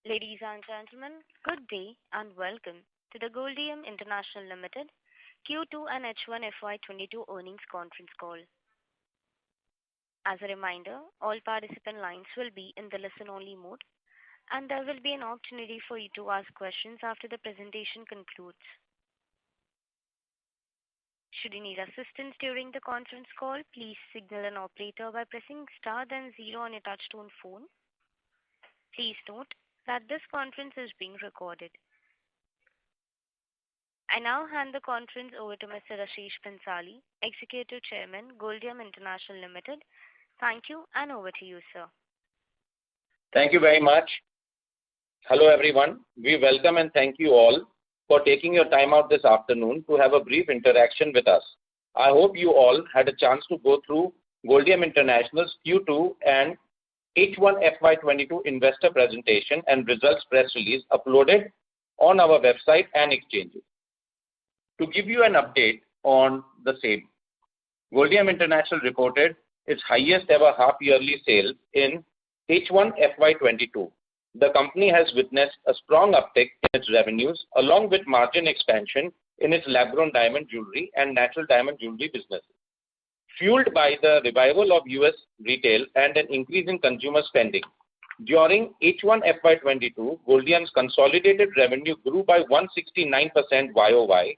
Ladies and gentlemen, good day and welcome to the Goldiam International Limited Q2 and H1 FY22 earnings conference call. As a reminder, all participant lines will be in the listen-only mode, and there will be an opportunity for you to ask questions after the presentation concludes. Should you need assistance during the conference call, please signal an operator by pressing star then zero on your touchtone phone. Please note that this conference is being recorded. I now hand the conference over to Mr. Ashish Pansali, Executive Chairman, Goldiam International Limited. Thank you, and over to you, sir. Thank you very much. Hello, everyone. We welcome and thank you all for taking your time out this afternoon to have a brief interaction with us. I hope you all had a chance to go through Goldiam International's Q2 and H1 FY22 investor presentation and results press release uploaded on our website and exchanges. To give you an update on the same, Goldiam International reported its highest ever half-yearly sales in H1 FY22. The company has witnessed a strong uptick in its revenues along with margin expansion in its lab-grown diamond jewelry and natural diamond jewelry businesses. Fueled by the revival of US retail and an increase in consumer spending. During H1 FY22, Goldiam's consolidated revenue grew by 169% YOY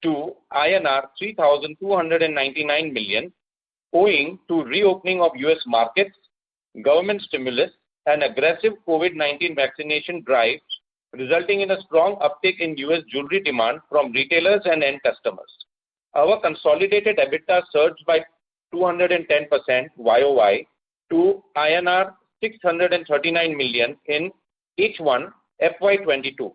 to INR 3,299 million, owing to reopening of US markets, government stimulus, and aggressive COVID-19 vaccination drives, resulting in a strong uptick in US jewelry demand from retailers and end customers. Our consolidated EBITDA surged by 210% YOY to INR 639 million in H1 FY22.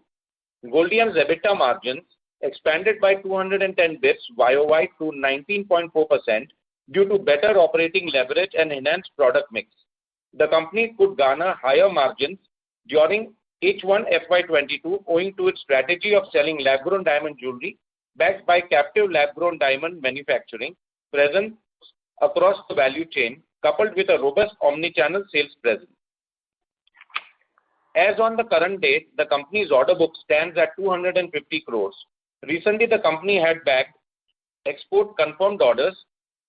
Goldiam's EBITDA margins expanded by 210 bps YOY to 19.4% due to better operating leverage and enhanced product mix. The company could garner higher margins during H1 FY22 owing to its strategy of selling lab-grown diamond jewelry backed by captive lab-grown diamond manufacturing presence across the value chain, coupled with a robust omni-channel sales presence. As on the current date, the company's order book stands at 250 crores. Recently, the company had bagged export confirmed orders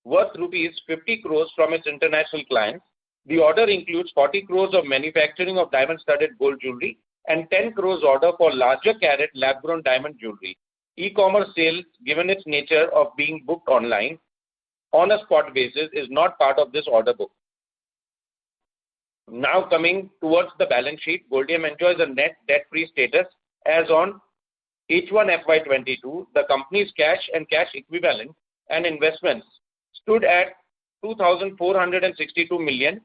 worth rupees 50 crores from its international clients. The order includes 40 crores of manufacturing of diamond-studded gold jewelry and 10 crores order for larger carat lab-grown diamond jewelry. E-commerce sales, given its nature of being booked online, on a spot basis is not part of this order book. Now coming towards the balance sheet, Goldiam enjoys a net debt-free status as on H1 FY22. The company's cash and cash equivalent and investments stood at 2,462 million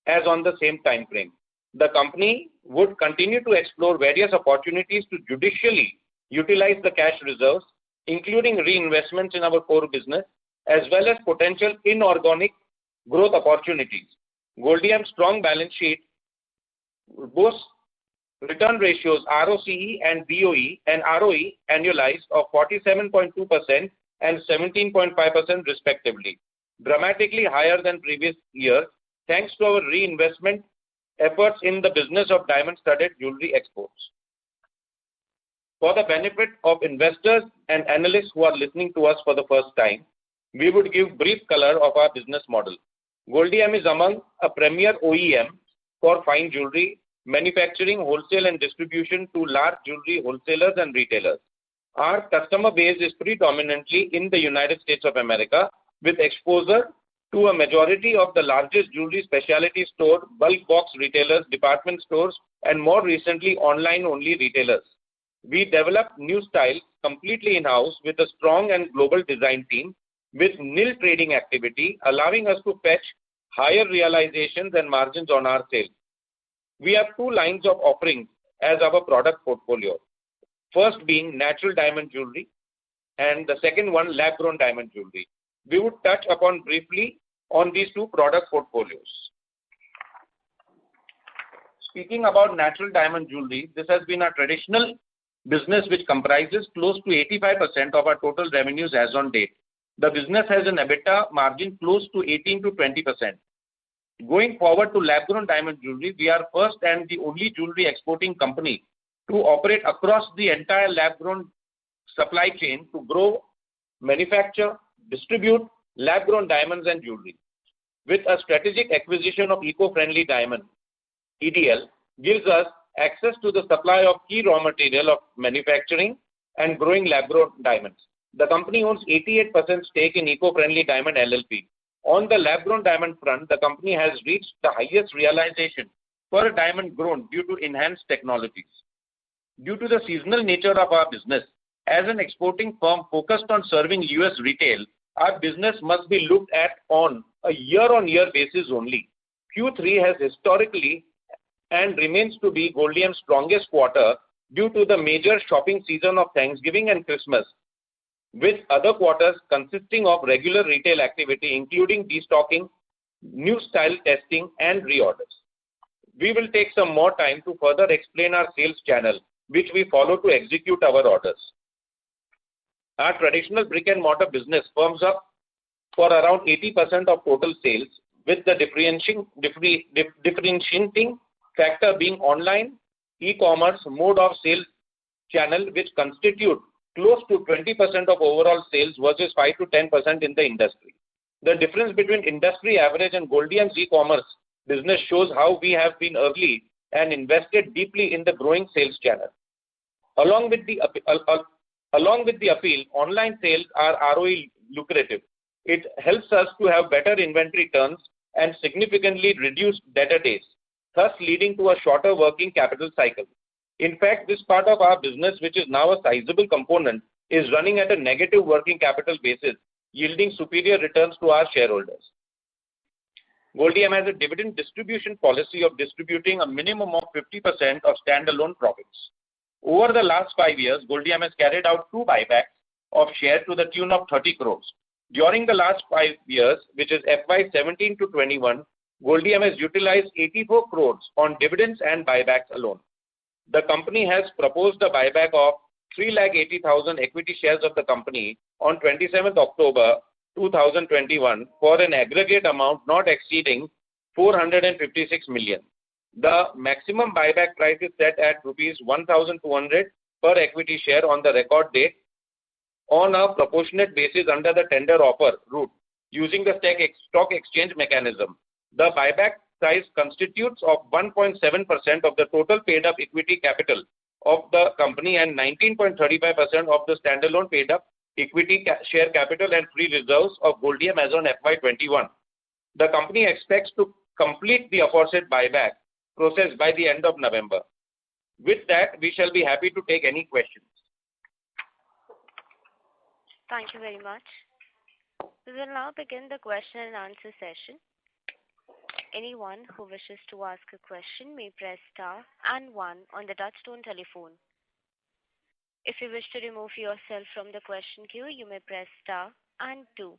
as on the same time frame. The company would continue to explore various opportunities to judicially utilize the cash reserves, including reinvestments in our core business, as well as potential inorganic growth opportunities. Goldiam's strong balance sheet boasts return ratios ROCE and BOE and ROE annualized of 47.2% and 17.5% respectively, dramatically higher than previous years thanks to our reinvestment efforts in the business of diamond-studded jewelry exports. For the benefit of investors and analysts who are listening to us for the first time, we would give brief color of our business model. Goldiam is among a premier OEM for fine jewelry, manufacturing, wholesale and distribution to large jewelry wholesalers and retailers. Our customer base is predominantly in the United States of America, with exposure to a majority of the largest jewelry specialty store, bulk box retailers, department stores, and more recently online-only retailers. We develop new styles completely in-house with a strong and global design team, with nil trading activity, allowing us to fetch higher realizations and margins on our sales. We have two lines of offerings as our product portfolio. First being natural diamond jewelry and the second one lab-grown diamond jewelry. We would touch upon briefly on these two product portfolios. Speaking about natural diamond jewelry, this has been a traditional business which comprises close to 85% of our total revenues as on date. The business has an EBITDA margin close to 18 to 20%. Going forward to lab-grown diamond jewelry, we are first and the only jewelry exporting company to operate across the entire lab-grown supply chain to grow, manufacture, distribute lab-grown diamonds and jewelry. With a strategic acquisition of eco-friendly diamond, EDL gives us access to the supply of key raw material of manufacturing and growing lab-grown diamonds. The company owns 88% stake in Eco-Friendly Diamond LLP. On the lab-grown diamond front, the company has reached the highest realization for a diamond grown due to enhanced technologies. Due to the seasonal nature of our business, as an exporting firm focused on serving US retail, our business must be looked at on a year-on-year basis only. Q3 has historically and remains to be Goldiam's strongest quarter due to the major shopping season of Thanksgiving and Christmas, with other quarters consisting of regular retail activity, including destocking, new style testing, and reorders. We will take some more time to further explain our sales channel, which we follow to execute our orders. Our traditional brick and mortar business firms up for around 80% of total sales, with the differentiating factor being online e-commerce mode of sales channel, which constitute close to 20% of overall sales versus 5 to 10% in the industry. The difference between industry average and Goldiam's e-commerce business shows how we have been early and invested deeply in the growing sales channel. Along with the appeal, online sales are ROE lucrative. It helps us to have better inventory turns and significantly reduced debtor days, thus leading to a shorter working capital cycle. In fact, this part of our business, which is now a sizable component, is running at a negative working capital basis, yielding superior returns to our shareholders. Goldiam has a dividend distribution policy of distributing a minimum of 50% of standalone profits. Over the last 5 years, Goldiam has carried out 2 buybacks of shares to the tune of 30 crores. During the last 5 years, which is FY17 to 21, Goldiam has utilized 84 crores on dividends and buybacks alone. The company has proposed a buyback of 380,000 equity shares of the company on 27th October 2021 for an aggregate amount not exceeding 456 million. The maximum buyback price is set at rupees 1,200 per equity share on the record date on a proportionate basis under the tender offer route using the stock exchange mechanism. The buyback size constitutes of 1.7% of the total paid up equity capital of the company and 19.35% of the standalone paid up equity share capital and free reserves of Goldiam as on FY21. The company expects to complete the aforesaid buyback process by the end of November. With that, we shall be happy to take any questions. Thank you very much. We will now begin the question and answer session. Anyone who wishes to ask a question may press star and 1 on the touchtone telephone. If you wish to remove yourself from the question queue, you may press star and 2.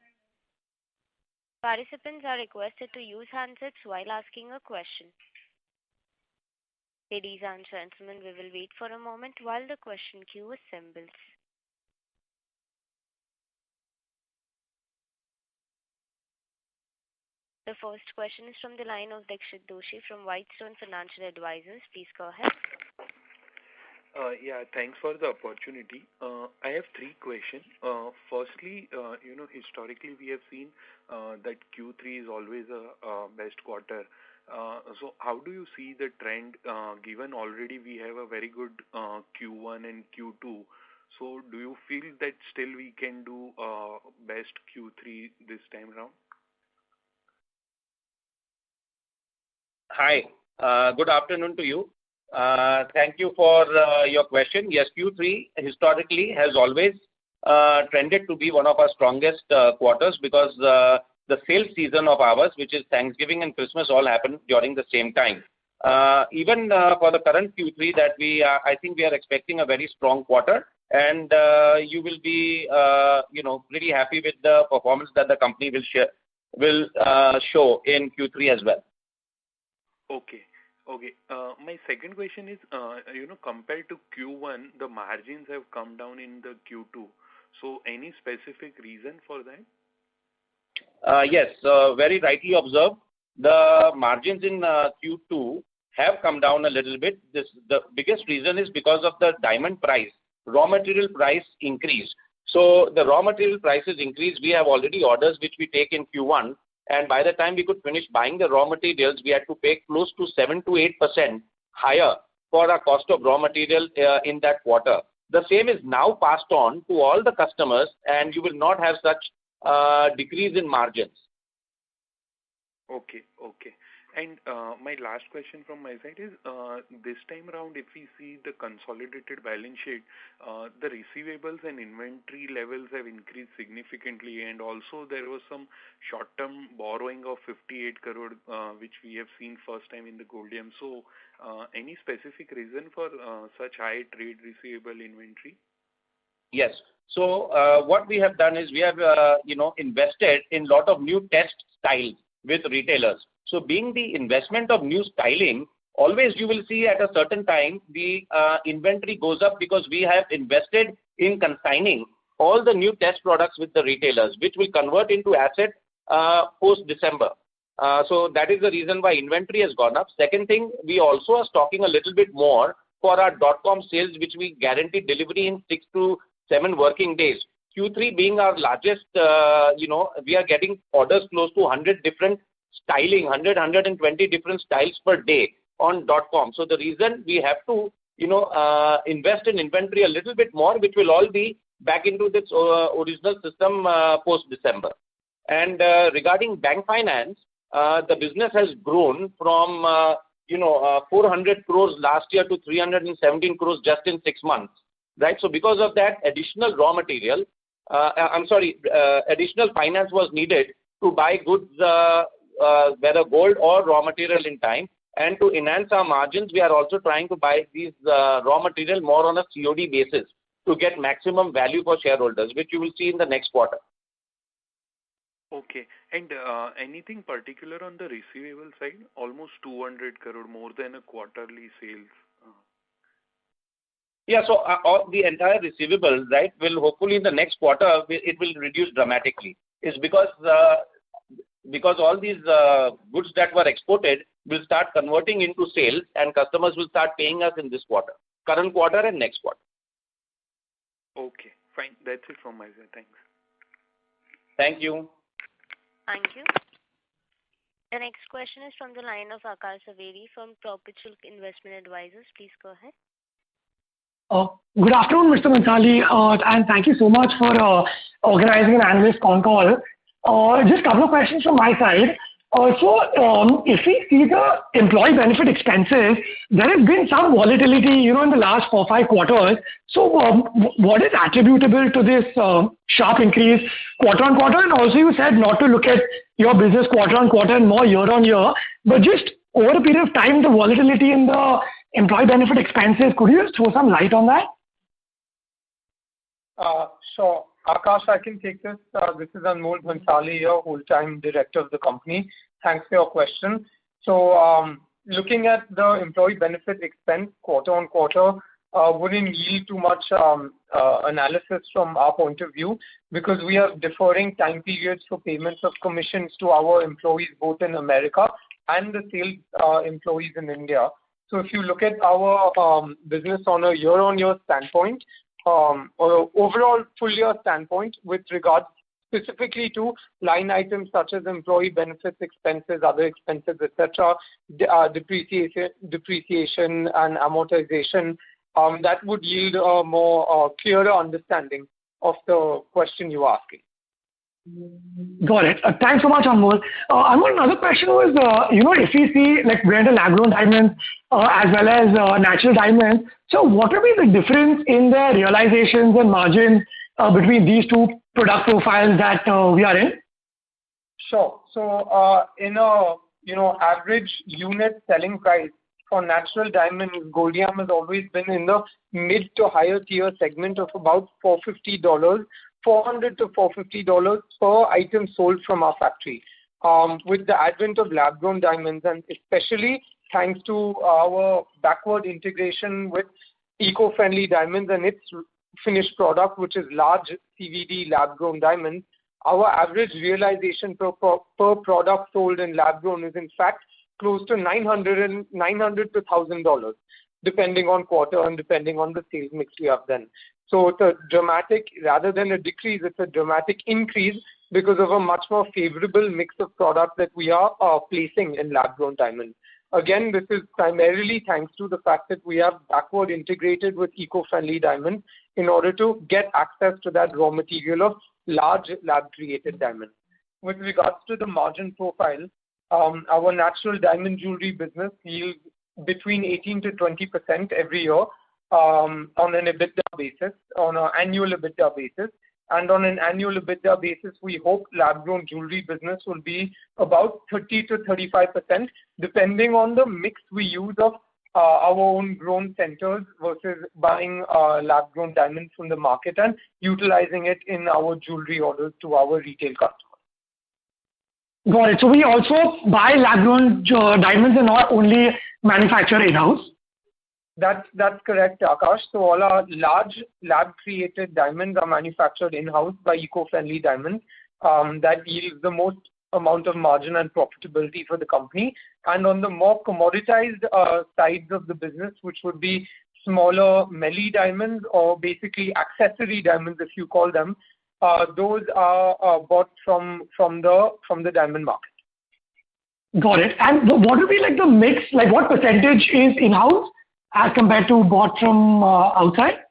Participants are requested to use handsets while asking a question. Ladies and gentlemen, we will wait for a moment while the question queue assembles. The first question is from the line of Dixit Doshi from Whitestone Financial Advisors. Please go ahead. Yeah, thanks for the opportunity. I have 3 questions. Firstly, historically we have seen that Q3 is always a best quarter. So how do you see the trend given already we have a very good Q1 and Q2? So do you feel that still we can do best Q3 this time around? Hi, good afternoon to you. Thank you for your question. Yes, Q3 historically has always trended to be one of our strongest quarters because the sales season of ours, which is Thanksgiving and Christmas, all happen during the same time. Even for the current Q3 that I think we are expecting a very strong quarter, and you will be, pretty happy with the performance that the company will show in Q3 as well. Okay. My second question is, compared to Q1, the margins have come down in the Q2. So any specific reason for that? Yes, very rightly observed. the margins in Q2 have come down a little bit. The biggest reason is because of the diamond price, raw material price increase. So the raw material prices increase. We have already orders which we take in Q1, and by the time we could finish buying the raw materials, we had to pay close to 7 to 8% higher for our cost of raw material in that quarter. The same is now passed on to all the customers, and you will not have such decrease in margins. Okay. And my last question from my side is, this time around, if we see the consolidated balance sheet, the receivables and inventory levels have increased significantly, and also there was some short-term borrowing of 58 crore, which we have seen first time in the Goldiam. So, any specific reason for such high trade receivable inventory? Yes. So what we have done is we have invested in lot of new test styles with retailers. So being the investment of new styling, always you will see at a certain time the inventory goes up because we have invested in consigning all the new test products with the retailers, which will convert into asset post-December. So that is the reason why inventory has gone up. Second thing, we also are stocking a little bit more for our .com sales, which we guarantee delivery in 6 to 7 working days. Q3 being our largest, we are getting orders close to 100 different styling, 120 different styles per day on .com. So the reason we have to, invest in inventory a little bit more, which will all be back into this original system post-December. And regarding bank finance, the business has grown from 400 crores last year to 317 crores just in 6 months, right? So because of that, additional raw material, additional finance was needed to buy goods, whether gold or raw material in time. And to enhance our margins, we are also trying to buy these raw material more on a COD basis to get maximum value for shareholders, which you will see in the next quarter. Okay. And anything particular on the receivable side? Almost 200 crore, more than a quarterly sales. Yeah, so all the entire receivables, right, will hopefully in the next quarter, it will reduce dramatically. It's because all these goods that were exported will start converting into sales, and customers will start paying us in this quarter, current quarter and next quarter. Okay, fine. That's it from my side. Thanks. Thank you. Thank you. The next question is from the line of Akash Saveri from Perpetual Investment Advisors. Please go ahead. Good afternoon, Mr. Mansali, and thank you so much for organizing an analyst Concall. Just a couple of questions from my side. If we see the employee benefit expenses, there has been some volatility, in the last 4-5 quarters. So what is attributable to this sharp increase quarter on quarter? And also you said not to look at your business quarter on quarter and more year on year, but just over a period of time, the volatility in the employee benefit expenses, could you just throw some light on that? Sure. Akash, I can take this. This is Anmol Bhansali here, full-time director of the company. Thanks for your question. So looking at the employee benefit expense quarter on quarter wouldn't yield too much analysis from our point of view, because we are deferring time periods for payments of commissions to our employees both in America and the sales employees in India. So if you look at our business on a year-on-year standpoint, or overall full-year standpoint with regards specifically to line items such as employee benefits expenses, other expenses, etc., depreciation and amortization, that would yield a more clearer understanding of the question you're asking. Got it. Thanks so much, Anmol. Anmol, another question was, if we see like branded lab-grown diamonds as well as natural diamonds, so what will be the difference in the realizations and margins between these two product profiles that we are in? Sure. So in a average unit selling price for natural diamonds, Goldiam has always been in the mid to higher tier segment of about $450. $400 to $450 per item sold from our factory. With the advent of lab-grown diamonds, and especially thanks to our backward integration with eco-friendly diamonds and its finished product, which is large CVD lab-grown diamonds, our average realization per product sold in lab grown is in fact close to $900 to $1,000, depending on quarter and depending on the sales mix we have then. So it's a dramatic, rather than a decrease, it's a dramatic increase because of a much more favorable mix of products that we are placing in lab-grown diamond. Again, this is primarily thanks to the fact that we have backward integrated with eco-friendly diamonds in order to get access to that raw material of large lab-created diamonds. With regards to the margin profile, our natural diamond jewelry business yields between 18 to 20% every year on an EBITDA basis, on an annual EBITDA basis. And on an annual EBITDA basis, we hope lab-grown jewelry business will be about 30 to 35%, depending on the mix we use of our own grown centers versus buying lab-grown diamonds from the market and utilizing it in our jewelry orders to our retail customers. Got it. So we also buy lab-grown diamonds and not only manufacture in-house? That's correct, Akash. So all our large lab-created diamonds are manufactured in-house by eco-friendly diamonds. That yields the most amount of margin and profitability for the company. And on the more commoditized sides of the business, which would be smaller melee diamonds or basically accessory diamonds, if you call them, those are bought from the diamond market. Got it. And what would be like the mix? Like what percentage is in-house as compared to bought from outside?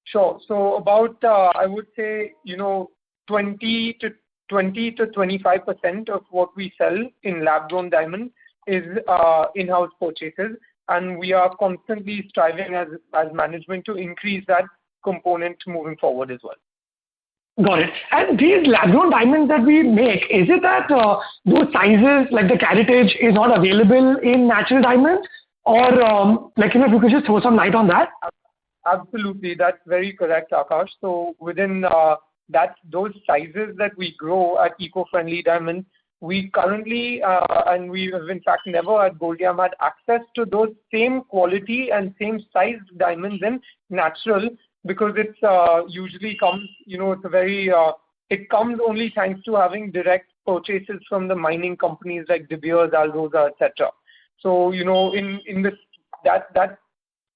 Sure. So about I would say 20 to 25% of what we sell in lab-grown diamonds is in-house purchases, and we are constantly striving as management to increase that component moving forward as well. Got it. And these lab-grown diamonds that we make, is it that those sizes, like the caratage, is not available in natural diamonds? Or, if you could just throw some light on that? Absolutely. That's very correct, Akash. So within those sizes that we grow at eco-friendly diamonds, we currently, and we have in fact never at Goldiam had access to those same quality and same sized diamonds in natural, because it's usually comes, it comes only thanks to having direct purchases from the mining companies like De Beers, Alrosa, etc. So, in this, that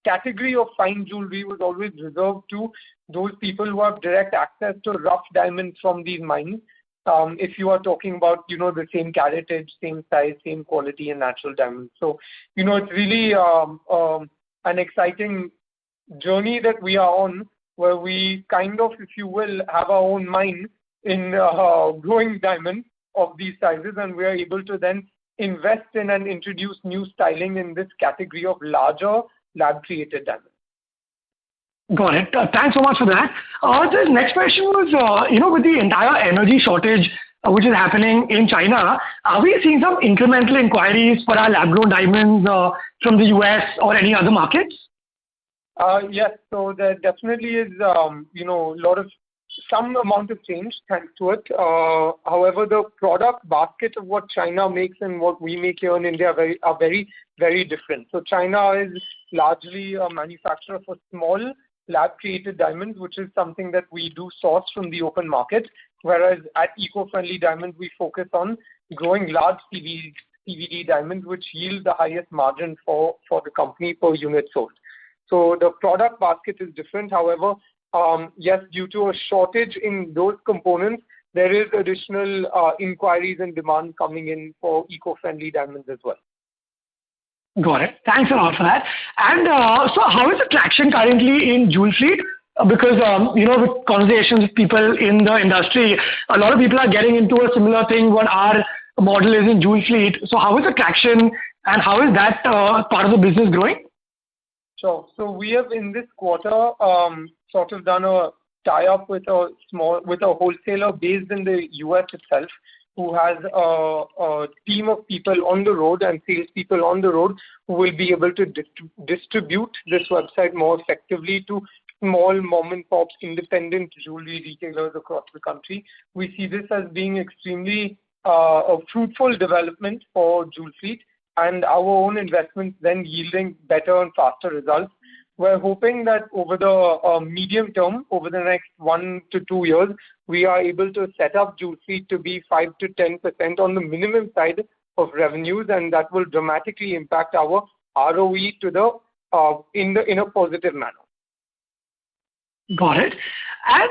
category of fine jewelry was always reserved to those people who have direct access to rough diamonds from these mines. If you are talking about, the same caratage, same size, same quality and natural diamonds. So, it's really an exciting journey that we are on, where we kind of, if you will, have our own mine in growing diamonds of these sizes, and we are able to then invest in and introduce new styling in this category of larger lab-created diamonds. Got it. Thanks so much for that. The next question was, with the entire energy shortage which is happening in China, are we seeing some incremental inquiries for our lab-grown diamonds from the US or any other markets? Yes, so there definitely is, some amount of change thanks to it. However, the product basket of what China makes and what we make here in India are very, very different. So China is largely a manufacturer for small lab-created diamonds, which is something that we do source from the open market, whereas at eco-friendly diamonds, we focus on growing large CVD diamonds, which yield the highest margin for the company per unit sold. So the product basket is different. However, yes, due to a shortage in those components, there is additional inquiries and demand coming in for eco-friendly diamonds as well. Got it. Thanks a lot for that. And so how is the traction currently in Jewel Fleet? Because, with conversations with people in the industry, a lot of people are getting into a similar thing what our model is in Jewel Fleet. So how is the traction and how is that part of the business growing? Sure. So we have in this quarter sort of done a tie-up with a wholesaler based in the US itself, who has a team of people on the road and sales people on the road who will be able to distribute this website more effectively to small mom-and-pop independent jewelry retailers across the country. We see this as being extremely a fruitful development for Jewel Fleet, and our own investments then yielding better and faster results. We're hoping that over the medium term, over the next 1 to 2 years, we are able to set up jewelry to be 5 to 10% on the minimum side of revenues, and that will dramatically impact our ROE to the in a positive manner. Got it. And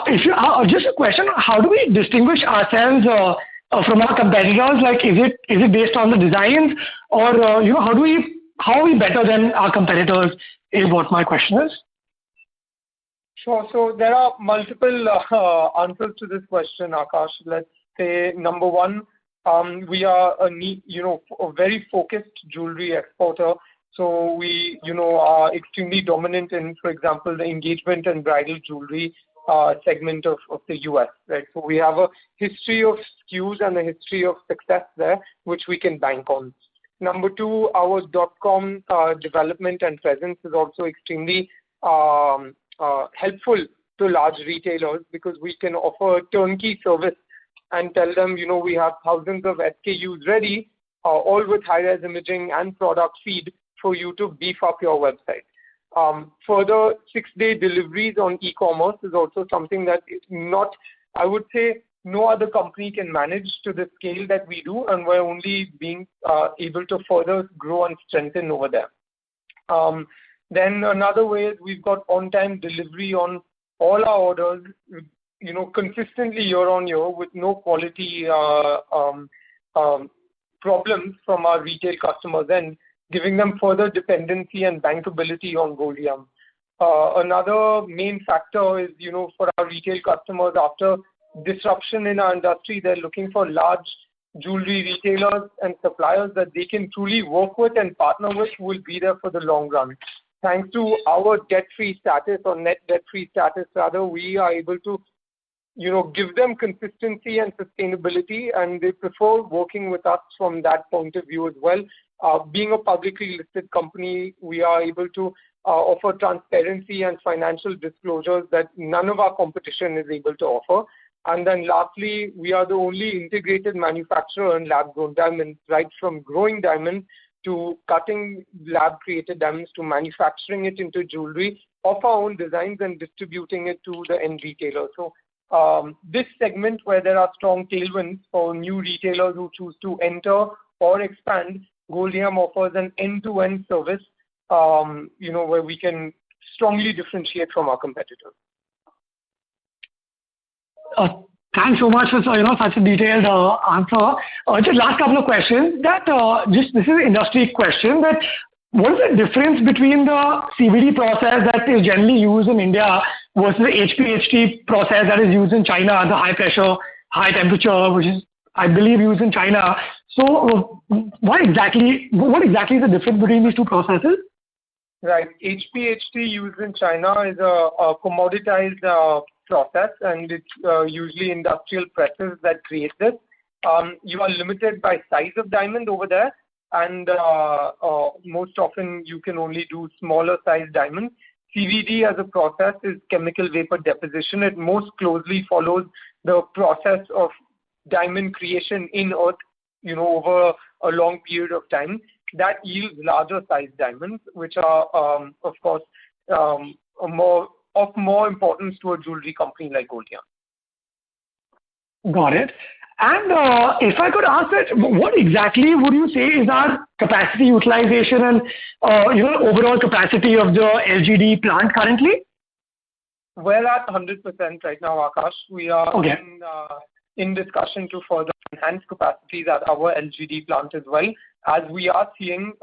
if you just a question, how do we distinguish ourselves from our competitors? Like, is it based on the designs, or how are we better than our competitors? Is what my question is. Sure. So there are multiple answers to this question, Akash. Let's say number one, we are a very focused jewelry exporter. So we, are extremely dominant in, for example, the engagement and bridal jewelry segment of the US, right? So we have a history of SKUs and a history of success there, which we can bank on. Number two, our .com development and presence is also extremely helpful to large retailers, because we can offer a turnkey service and tell them, we have thousands of SKUs ready, all with high-res imaging and product feed for you to beef up your website. Further, 6-day deliveries on e-commerce is also something that is not, I would say, no other company can manage to the scale that we do, and we're only being able to further grow and strengthen over there. Then another way is we've got on-time delivery on all our orders, consistently year on year, with no quality problems from our retail customers, and giving them further dependency and bankability on Goldiam. Another main factor is, for our retail customers, after disruption in our industry, they're looking for large jewelry retailers and suppliers that they can truly work with and partner with, who will be there for the long run. Thanks to our debt-free status, or net debt-free status rather, we are able to give them consistency and sustainability, and they prefer working with us from that point of view as well. Being a publicly listed company, we are able to offer transparency and financial disclosures that none of our competition is able to offer. And then lastly, we are the only integrated manufacturer in lab-grown diamonds, right from growing diamonds to cutting lab-created diamonds to manufacturing it into jewelry of our own designs and distributing it to the end retailer. So this segment, where there are strong tailwinds for new retailers who choose to enter or expand, Goldiam offers an end-to-end service, where we can strongly differentiate from our competitors. Thanks so much for such a detailed answer. Just last couple of questions. This is an industry question. That what is the difference between the CVD process that is generally used in India versus the HPHT process that is used in China, the high pressure, high temperature, which is, I believe, used in China. So what exactly is the difference between these two processes? Right. HPHT used in China is a commoditized process, and it's usually industrial presses that create this. You are limited by size of diamond over there, and most often you can only do smaller size diamonds. CVD as a process is chemical vapor deposition. It most closely follows the process of diamond creation in earth, over a long period of time. That yields larger size diamonds, which are, of course, of more importance to a jewelry company like Goldiam. Got it. And if I could ask that, what exactly would you say is our capacity utilization and overall capacity of the LGD plant currently? We're at 100% right now, Akash. We are in discussion to further enhance capacities at our LGD plant as well, as we are seeing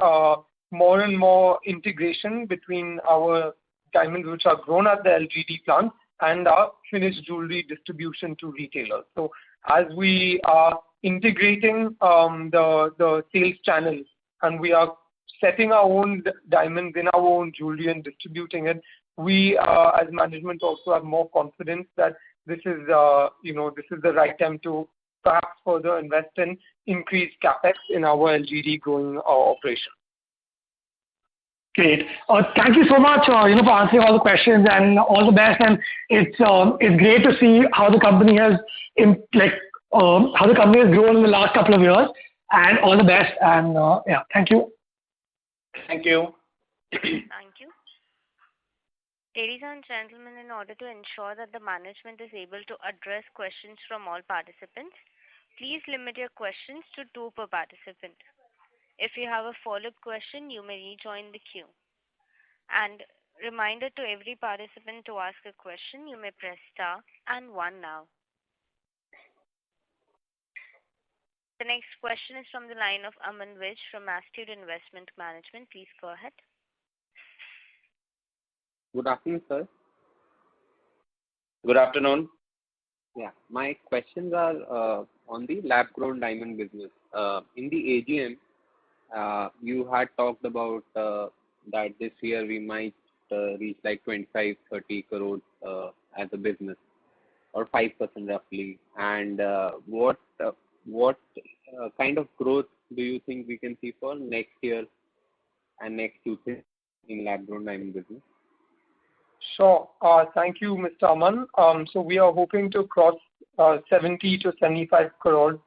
more and more integration between our diamonds which are grown at the LGD plant and our finished jewelry distribution to retailers. So as we are integrating the sales channels, and we are setting our own diamonds in our own jewelry and distributing it, we as management also have more confidence that this is the right time to perhaps further invest in increased capex in our LGD growing operation. Great. Thank you so much, for answering all the questions, and all the best. And it's great to see how the company has grown in the last couple of years. And all the best. And thank you. Thank you. Thank you. Ladies and gentlemen, in order to ensure that the management is able to address questions from all participants, please limit your questions to two per participant. If you have a follow-up question, you may rejoin the queue. And reminder to every participant to ask a question, you may press star and one now. The next question is from the line of Aman Vij from Astute Investment Management. Please go ahead. Good afternoon, sir. Good afternoon. Yeah, my questions are on the lab-grown diamond business. In the AGM, you had talked about that this year we might reach like 25-30 crores as a business, or 5% roughly. And what kind of growth do you think we can see for next year and next 2 years in lab-grown diamond business? Sure. Thank you, Mr. Aman. So we are hoping to cross 70 to 75 crores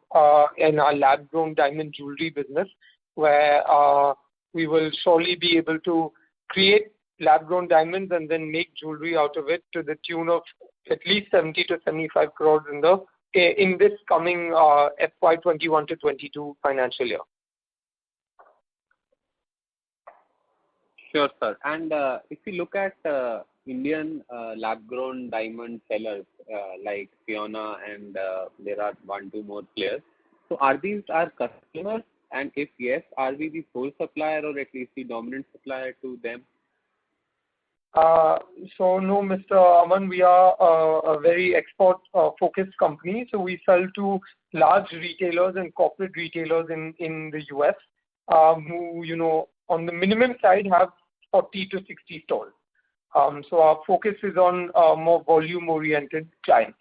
in our lab-grown diamond jewelry business, where we will surely be able to create lab-grown diamonds and then make jewelry out of it to the tune of at least 70 to 75 crores in this coming FY21 to 22 financial year. Sure, sir. And if you look at Indian lab-grown diamond sellers like Fiona and there are 1-2 more players. So are these our customers? And if yes, are we the sole supplier or at least the dominant supplier to them? So no, Mr. Aman, we are a very export-focused company. So we sell to large retailers and corporate retailers in the US who, on the minimum side have 40 to 60 stores. So our focus is on more volume-oriented clients.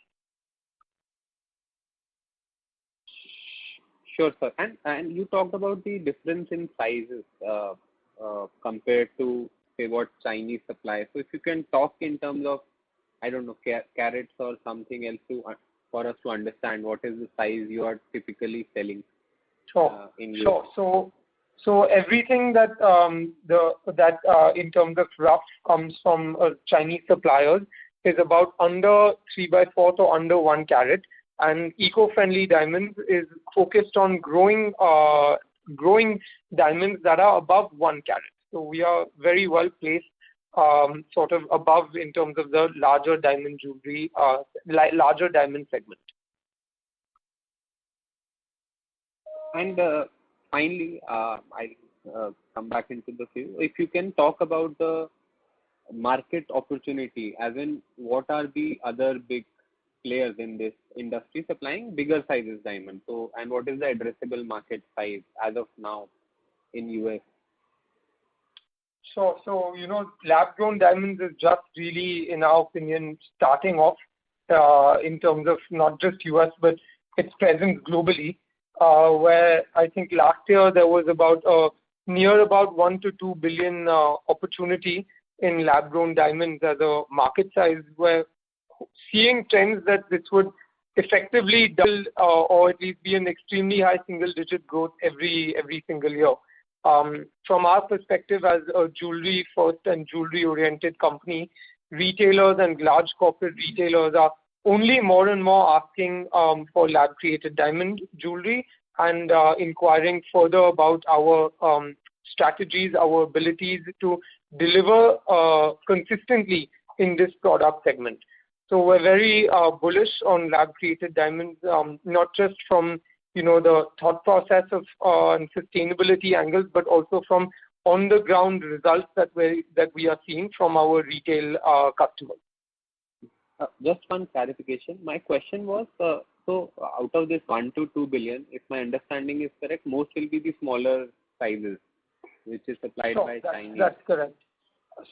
Sure, sir. And you talked about the difference in sizes compared to, say, what Chinese supply. So if you can talk in terms of, I don't know, carats or something else for us to understand what is the size you are typically selling. Sure. In Sure. So everything that in terms of rough comes from Chinese suppliers is about under 3/4 or under 1 carat, and eco-friendly diamonds is focused on growing diamonds that are above 1 carat. So we are very well placed, sort of above in terms of the larger diamond jewelry, larger diamond segment. And finally, I come back into the field. If you can talk about the market opportunity, as in what are the other big players in this industry supplying bigger sizes diamonds? So, and what is the addressable market size as of now in US? So lab-grown diamonds is just really, in our opinion, starting off in terms of not just US, but its presence globally. Where I think last year there was about near about 1 to 2 billion opportunity in lab-grown diamonds as a market size. We're seeing trends that this would effectively double or at least be an extremely high single-digit growth every single year. From our perspective as a jewelry first and jewelry-oriented company, retailers and large corporate retailers are only more and more asking for lab-created diamond jewelry and inquiring further about our strategies, our abilities to deliver consistently in this product segment. So we're very bullish on lab-created diamonds, not just from the thought process of sustainability angles, but also from on-the-ground results that we are seeing from our retail customers. Just one clarification. My question was, so out of this 1 to 2 billion, if my understanding is correct, most will be the smaller sizes, which is supplied by Chinese. That's correct.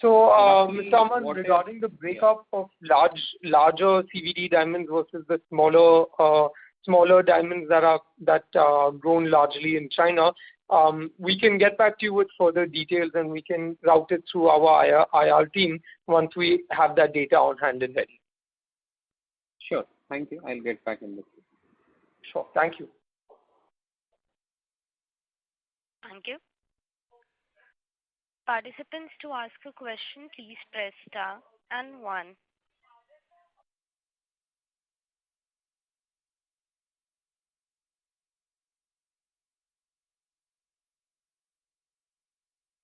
So, Mr. Aman, regarding the breakup of larger CVD diamonds versus the smaller diamonds that are grown largely in China, we can get back to you with further details and we can route it through our IR team once we have that data on hand and ready. Sure. Thank you. I'll get back in the queue. Sure. Thank you. Thank you. Participants, to ask a question, please press star and 1.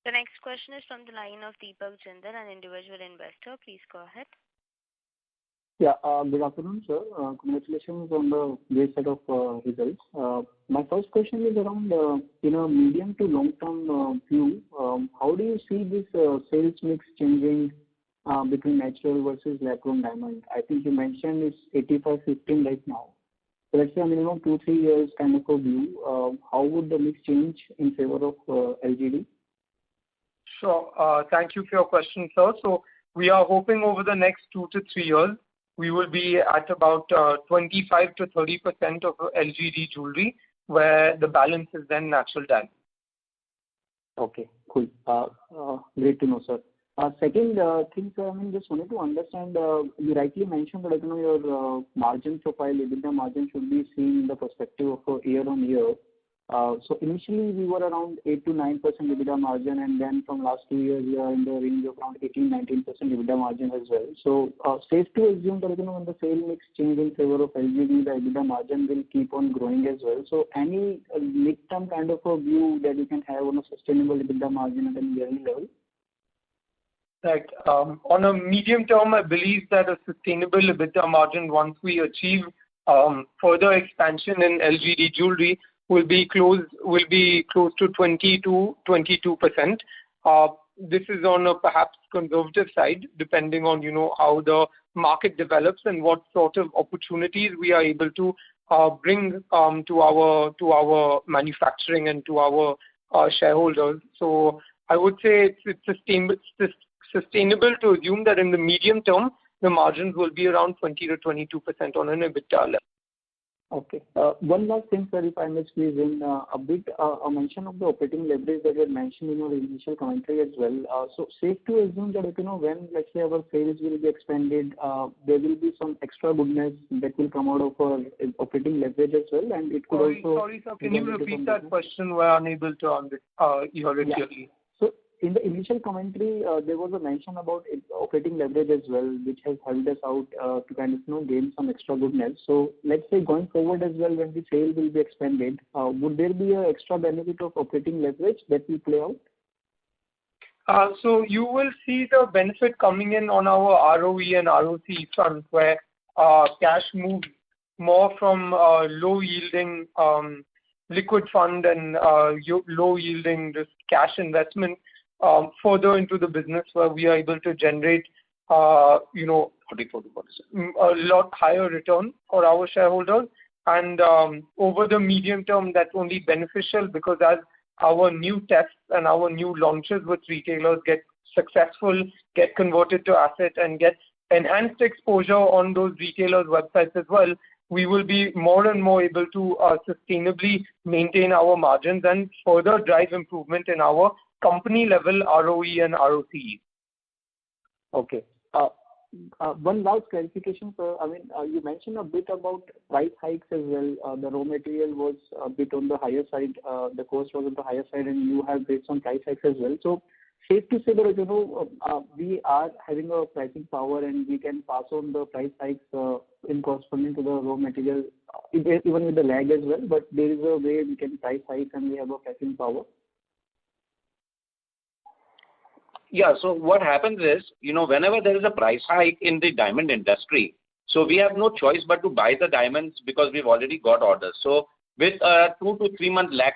The next question is from the line of Deepak Jindal, an individual investor. Please go ahead. Yeah. Good afternoon, sir. Congratulations on the great set of results. My first question is around in a medium to long-term view, how do you see this sales mix changing between natural versus lab-grown diamond? I think you mentioned it's 85/15 right now. So let's say a minimum 2-3 years kind of a view, how would the mix change in favor of LGD? Sure. Thank you for your question, sir. So we are hoping over the next 2 to 3 years, we will be at about 25 to 30% of LGD jewelry, where the balance is then natural diamond. Okay, cool. Great to know, sir. Second thing, sir, just wanted to understand, you rightly mentioned that, your margin profile, EBITDA margin should be seen in the perspective of year-on-year. So initially we were around 8 to 9% EBITDA margin, and then from last 2 years we are in the range of around 18-19% EBITDA margin as well. So safe to assume that, when the sale mix change in favor of LGD, the EBITDA margin will keep on growing as well. So any mid-term kind of a view that you can have on a sustainable EBITDA margin at a yearly level? Right. On a medium term, I believe that a sustainable EBITDA margin, once we achieve further expansion in LGD jewelry, will be close to 20 to 22%. This is on a perhaps conservative side, depending on how the market develops and what sort of opportunities we are able to bring to our manufacturing and to our shareholders. So I would say it's sustainable to assume that in the medium term the margins will be around 20 to 22% on an EBITDA level. Okay. One last thing, sir, if I may squeeze in a bit, a mention of the operating leverage that you had mentioned in your initial commentary as well. So safe to assume that, when, let's say, our sales will be expanded, there will be some extra goodness that will come out of our operating leverage as well, and it could also... Sorry, sir, can you repeat that question? We're unable to hear it clearly. So in the initial commentary, there was a mention about operating leverage as well, which has helped us out to kind of gain some extra goodness. So let's say going forward as well, when the sale will be expanded, would there be an extra benefit of operating leverage that will play out? So you will see the benefit coming in on our ROE and ROC front, where cash moves more from low-yielding liquid fund and low-yielding just cash investment further into the business, where we are able to generate, 34 a lot higher return for our shareholders. And over the medium term, that's only beneficial, because as our new tests and our new launches with retailers get successful, get converted to asset, and get enhanced exposure on those retailers' websites as well, we will be more and more able to sustainably maintain our margins and further drive improvement in our company level ROE and ROCE. Okay. One last clarification, sir. You mentioned a bit about price hikes as well. The raw material was a bit on the higher side. The cost was on the higher side, and you have based on price hikes as well. So safe to say that we are having a pricing power, and we can pass on the price hikes in corresponding to the raw material, even with the lag as well. But there is a way we can price hike, and we have a pricing power. Yeah, so what happens is, whenever there is a price hike in the diamond industry, so we have no choice but to buy the diamonds, because we've already got orders. So with a 2 to 3 month lag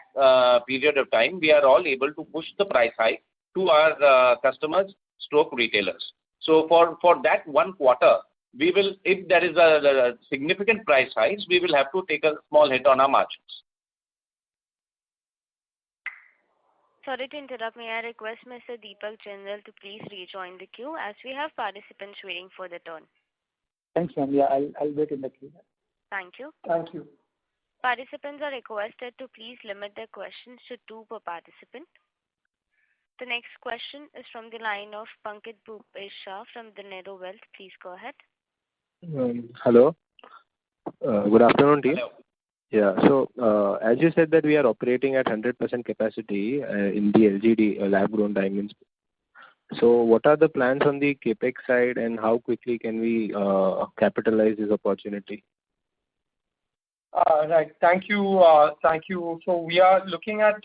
period of time, we are all able to push the price hike to our customers / retailers. So for that 1 quarter, we will, if there is a significant price hikes, we will have to take a small hit on our margins. Sorry to interrupt. May I request Mr. Deepak Jindal to please rejoin the queue, as we have participants waiting for their turn. Thanks, ma'am. Yeah, I'll wait in the queue. Thank you. Thank you. Participants are requested to please limit their questions to 2 per participant. The next question is from the line of Pankaj Bhupesh Shah from the Nero Wealth. Please go ahead. Hello. Good afternoon, team. Hello. Yeah. So, as you said that we are operating at 100% capacity in the LGD lab-grown diamonds. So what are the plans on the CapEx side, and how quickly can we capitalize this opportunity? Right. Thank you. Thank you. So we are looking at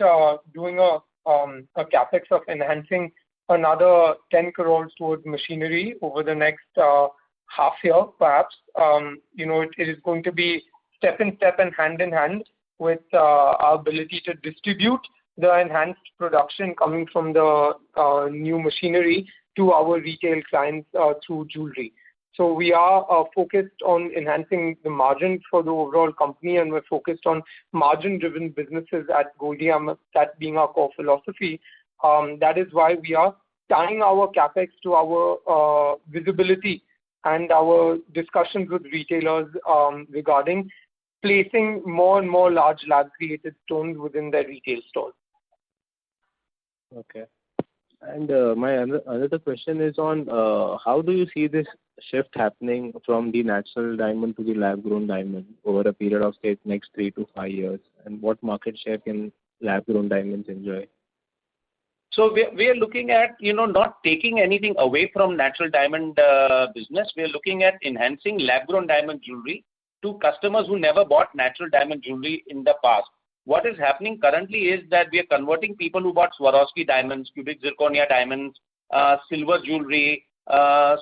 doing a CapEx of enhancing another 10 crores towards machinery over the next half year, perhaps. It is going to be step in step and hand in hand with our ability to distribute the enhanced production coming from the new machinery to our retail clients through jewelry. So we are focused on enhancing the margin for the overall company, and we're focused on margin-driven businesses at Goldiam, that being our core philosophy. That is why we are tying our capex to our visibility and our discussions with retailers regarding placing more and more large lab-created stones within their retail stores. Okay. And my another question is on how do you see this shift happening from the natural diamond to the lab-grown diamond over a period of, say, next 3 to 5 years? And what market share can lab-grown diamonds enjoy? So we are looking at, not taking anything away from natural diamond business. We are looking at enhancing lab-grown diamond jewelry to customers who never bought natural diamond jewelry in the past. What is happening currently is that we are converting people who bought Swarovski diamonds, cubic zirconia diamonds, silver jewelry,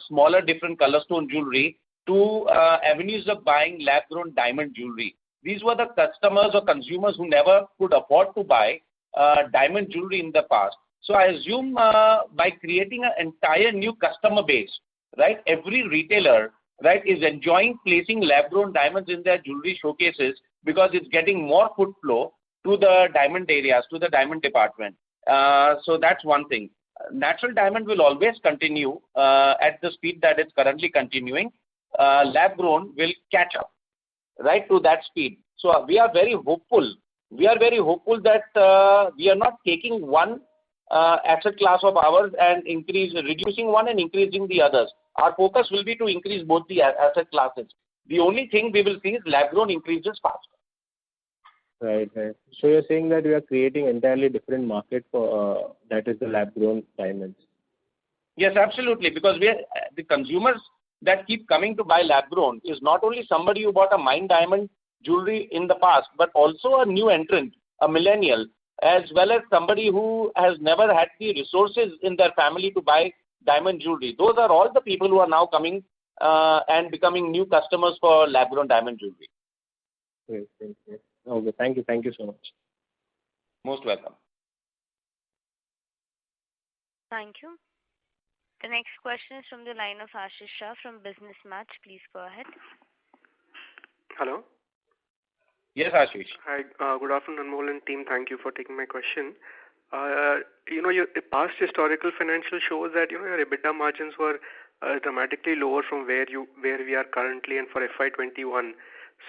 smaller different color stone jewelry to avenues of buying lab-grown diamond jewelry. These were the customers or consumers who never could afford to buy diamond jewelry in the past. So I assume by creating an entire new customer base, right, every retailer, right, is enjoying placing lab-grown diamonds in their jewelry showcases because it's getting more foot flow to the diamond areas, to the diamond department. So that's one thing. Natural diamond will always continue at the speed that it's currently continuing. Lab-grown will catch up, right, to that speed. So we are very hopeful. We are very hopeful that we are not taking one asset class of ours and reducing one and increasing the others. Our focus will be to increase both the asset classes. The only thing we will see is lab-grown increases faster. Right. So you're saying that we are creating entirely different market for that is the lab-grown diamonds. Yes, absolutely. Because the consumers that keep coming to buy lab-grown is not only somebody who bought a mined diamond jewelry in the past, but also a new entrant, a millennial, as well as somebody who has never had the resources in their family to buy diamond jewelry. Those are all the people who are now coming and becoming new customers for lab-grown diamond jewelry. Great. Okay, thank you so much. Most welcome. Thank you. The next question is from the line of Ashish Shah from Business Match. Please go ahead. Hello. Yes, Ashish. Hi. Good afternoon, Anmol and team. Thank you for taking my question. Your past historical financial shows that your EBITDA margins were dramatically lower from where we are currently and for FY21.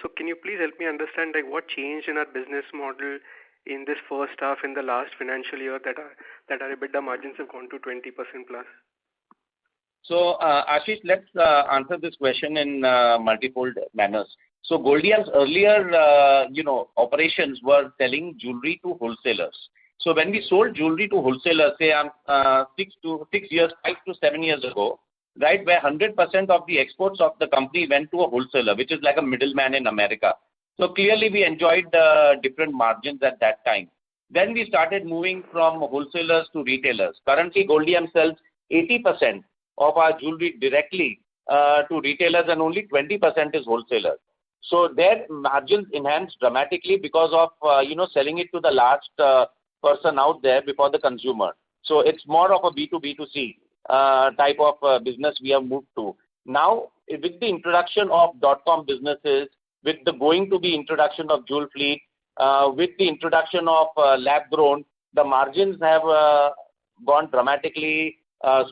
So can you please help me understand what changed in our business model in this first half in the last financial year that our EBITDA margins have gone to 20% plus? So Ashish, let's answer this question in multifold manners. So Goldiam's earlier, operations were selling jewelry to wholesalers. So when we sold jewelry to wholesalers, say 5 to 7 years ago, right, where 100% of the exports of the company went to a wholesaler, which is like a middleman in America. So clearly we enjoyed different margins at that time. Then we started moving from wholesalers to retailers. Currently, Goldiam sells 80% of our jewelry directly to retailers and only 20% is wholesalers. So their margins enhanced dramatically because of, selling it to the last person out there before the consumer. So it's more of a B2B2C type of business we have moved to. Now, with the introduction of .com businesses, with the going to be introduction of Jewel Fleet, with the introduction of lab-grown, the margins have gone dramatically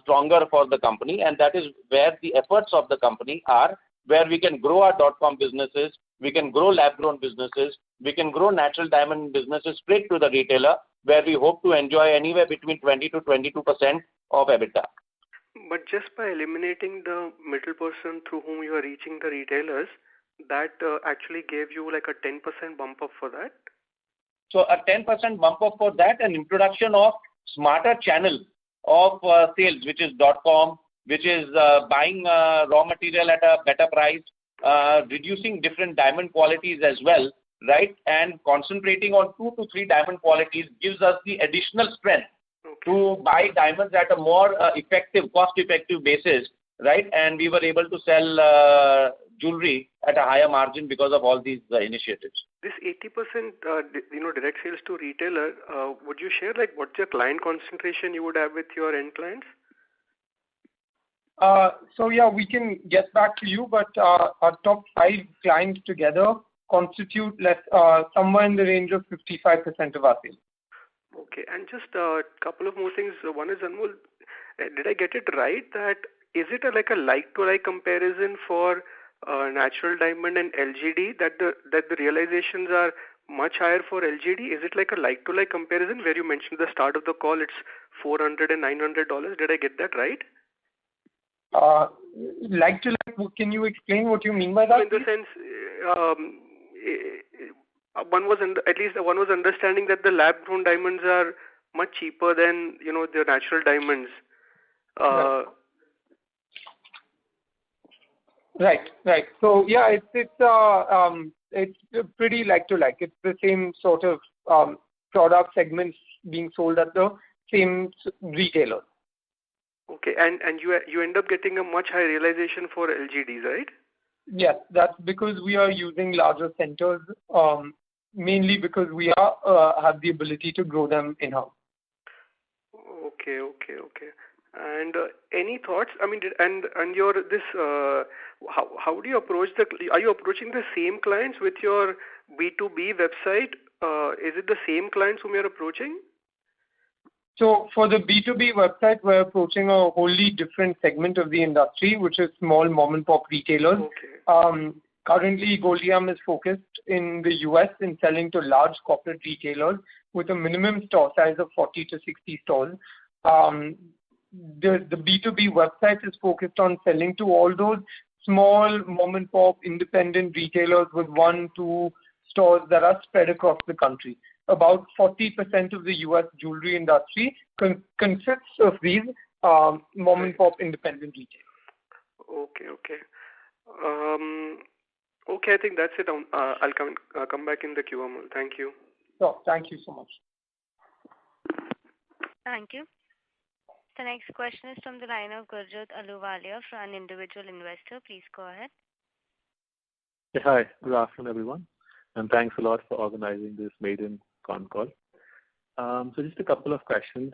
stronger for the company, and that is where the efforts of the company are, where we can grow our .com businesses, we can grow lab-grown businesses, we can grow natural diamond businesses straight to the retailer, where we hope to enjoy anywhere between 20 to 22% of EBITDA. But just by eliminating the middle person through whom you are reaching the retailers, that actually gave you like a 10% bump up for that? So a 10% bump up for that and introduction of smarter channel of sales, which is .com, which is buying raw material at a better price, reducing different diamond qualities as well, right? And concentrating on 2 to 3 diamond qualities gives us the additional strength to buy diamonds at a more cost-effective basis, right? And we were able to sell jewelry at a higher margin because of all these initiatives. This 80%, direct sales to retailer, would you share like what's your client concentration you would have with your end clients? So yeah, we can get back to you, but our top 5 clients together constitute somewhere in the range of 55% of our sales. Okay, and just a couple of more things. One is, Anmol, did I get it right that is it like a like-to-like comparison for natural diamond and LGD that the realizations are much higher for LGD? Is it like a like-to-like comparison where you mentioned at the start of the call it's $400 and $900? Did I get that right? Like-to-like, can you explain what you mean by that? So in the sense, one was understanding that the lab-grown diamonds are much cheaper than the natural diamonds. Right. So yeah, it's pretty like-to-like. It's the same sort of product segments being sold at the same retailer. Okay, and you end up getting a much higher realization for LGDs, right? Yes, that's because we are using larger centers, mainly because we have the ability to grow them in-house. Okay. And any thoughts? I mean, and your this how do you approach are you approaching the same clients with your B2B website? Is it the same clients whom you're approaching? So for the B2B website, we're approaching a wholly different segment of the industry, which is small mom and pop retailers. Okay. Currently, Goldiam is focused in the US in selling to large corporate retailers with a minimum store size of 40 to 60 stores. The B2B website is focused on selling to all those small mom and pop independent retailers with 1-2 stores that are spread across the country. About 40% of the US jewelry industry consists of these mom and pop independent retailers. Okay. Okay, I think that's it. I'll come back in the queue, Amol. Thank you. So, thank you so much. Thank you. The next question is from the line of Gurjot Aluwalia from an individual investor. Please go ahead. Yeah, hi. Good afternoon, everyone. And thanks a lot for organizing this maiden Concall. So just a couple of questions.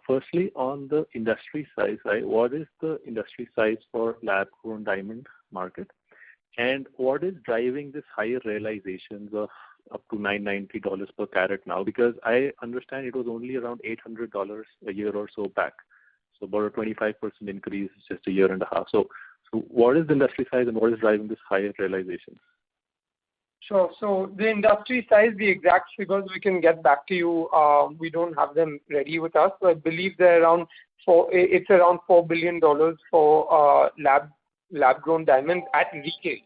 Firstly, on the industry size, right? What is the industry size for lab-grown diamond market? And what is driving this higher realizations of up to $990 per carat now? Because I understand it was only around $800 a year or so back. So about a 25% increase just a year and a half. So what is the industry size and what is driving this higher realizations? Sure. So the industry size, the exact figures we can get back to you. We don't have them ready with us. So I believe they're around it's around $4 billion for lab-grown diamonds at retail.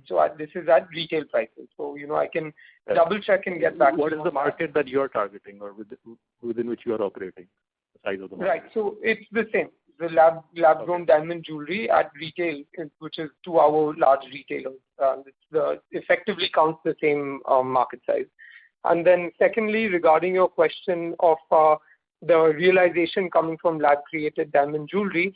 So this is at retail prices. So I can double check and get back. What is the market that you are targeting, or within which you are operating? The size of the market. Right. So it's the same. The lab-grown diamond jewelry at retail, which is to our large retailers. Effectively counts the same market size. And then secondly, regarding your question of the realization coming from lab-created diamond jewelry,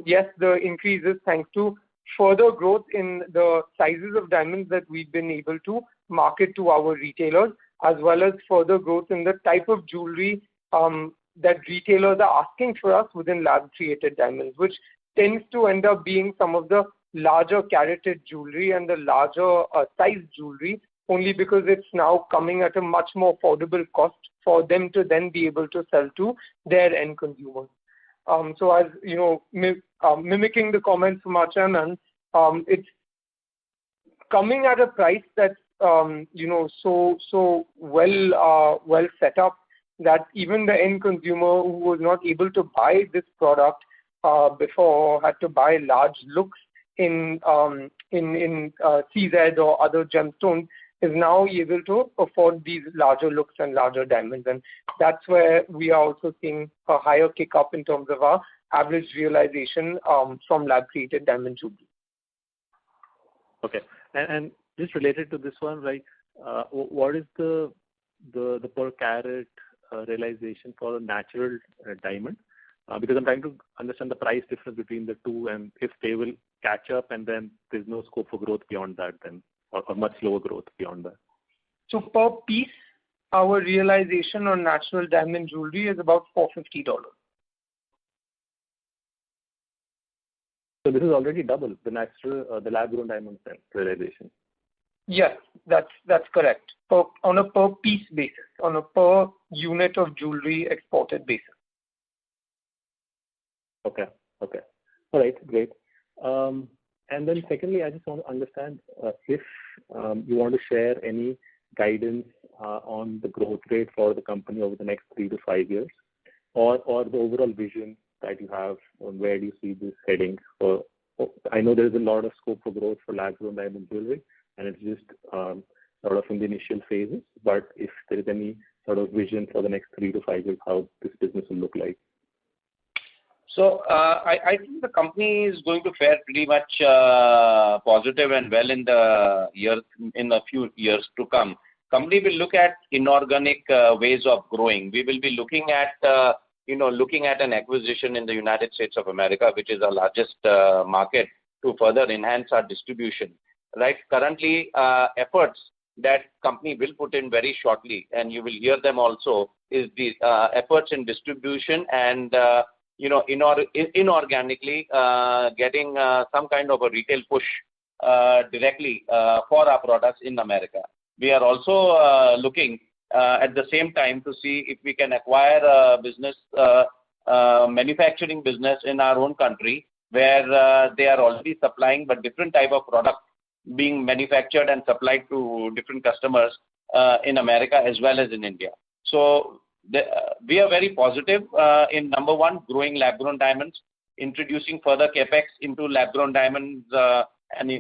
yes, the increase is thanks to further growth in the sizes of diamonds that we've been able to market to our retailers, as well as further growth in the type of jewelry that retailers are asking for us within lab-created diamonds, which tends to end up being some of the larger carated jewelry and the larger size jewelry, only because it's now coming at a much more affordable cost for them to then be able to sell to their end consumers. So as mimicking the comments from our chairman, it's coming at a price that's so well set up that even the end consumer who was not able to buy this product before had to buy large looks in CZ or other gemstones, is now able to afford these larger looks and larger diamonds. And that's where we are also seeing a higher kick up in terms of our average realization from lab created diamond jewelry. Okay. And just related to this one, right? What is the per carat realization for a natural diamond? Because I'm trying to understand the price difference between the two, and if they will catch up, and then there's no scope for growth beyond that, then or much lower growth beyond that. So per piece, our realization on natural diamond jewelry is about $450. So this is already double the natural, the lab-grown diamond realization. Yes, that's correct. On a per piece basis, on a per unit of jewelry exported basis. Okay. All right, great. And then secondly, I just want to understand if you want to share any guidance on the growth rate for the company over the next 3 to 5 years, or the overall vision that you have on where do you see this heading. I know there is a lot of scope for growth for lab-grown diamond jewelry, and it's just sort of in the initial phases. But if there is any sort of vision for the next 3 to 5 years, how this business will look like. So I think the company is going to fare pretty much positive and well in a few years to come. Company will look at inorganic ways of growing. We will be looking at looking at an acquisition in the United States of America, which is our largest market, to further enhance our distribution. Right. Currently, efforts that company will put in very shortly, and you will hear them also, is the efforts in distribution and inorganically getting some kind of a retail push directly for our products in America. We are also looking at the same time to see if we can acquire a business, manufacturing business in our own country, where they are already supplying but different type of product being manufactured and supplied to different customers in America as well as in India. So we are very positive in number one, growing lab-grown diamonds, introducing further capex into lab-grown diamonds and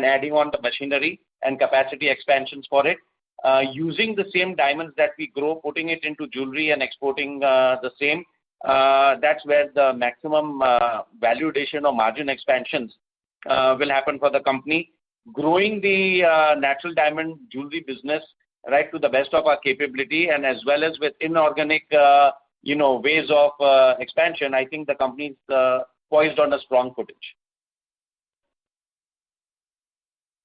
adding on the machinery and capacity expansions for it. Using the same diamonds that we grow, putting it into jewelry and exporting the same. That's where the maximum value addition or margin expansions will happen for the company. Growing the natural diamond jewelry business right to the best of our capability, and as well as with inorganic ways of expansion. I think the company is poised on a strong footage.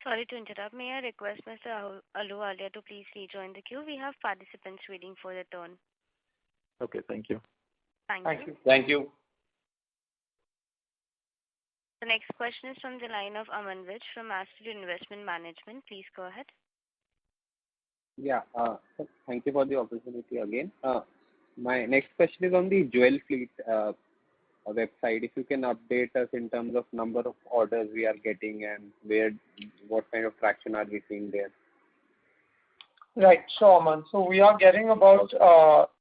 Sorry to interrupt. May I request Mr. Ahluwalia to please rejoin the queue? We have participants waiting for their turn. Okay, thank you. Thank you. Thank you. The next question is from the line of Aman Vij from Astute Investment Management. Please go ahead. Yeah, thank you for the opportunity again. My next question is on the Jewel Fleet website. If you can update us in terms of number of orders we are getting and what kind of traction are we seeing there? Right, sure, man. So we are getting about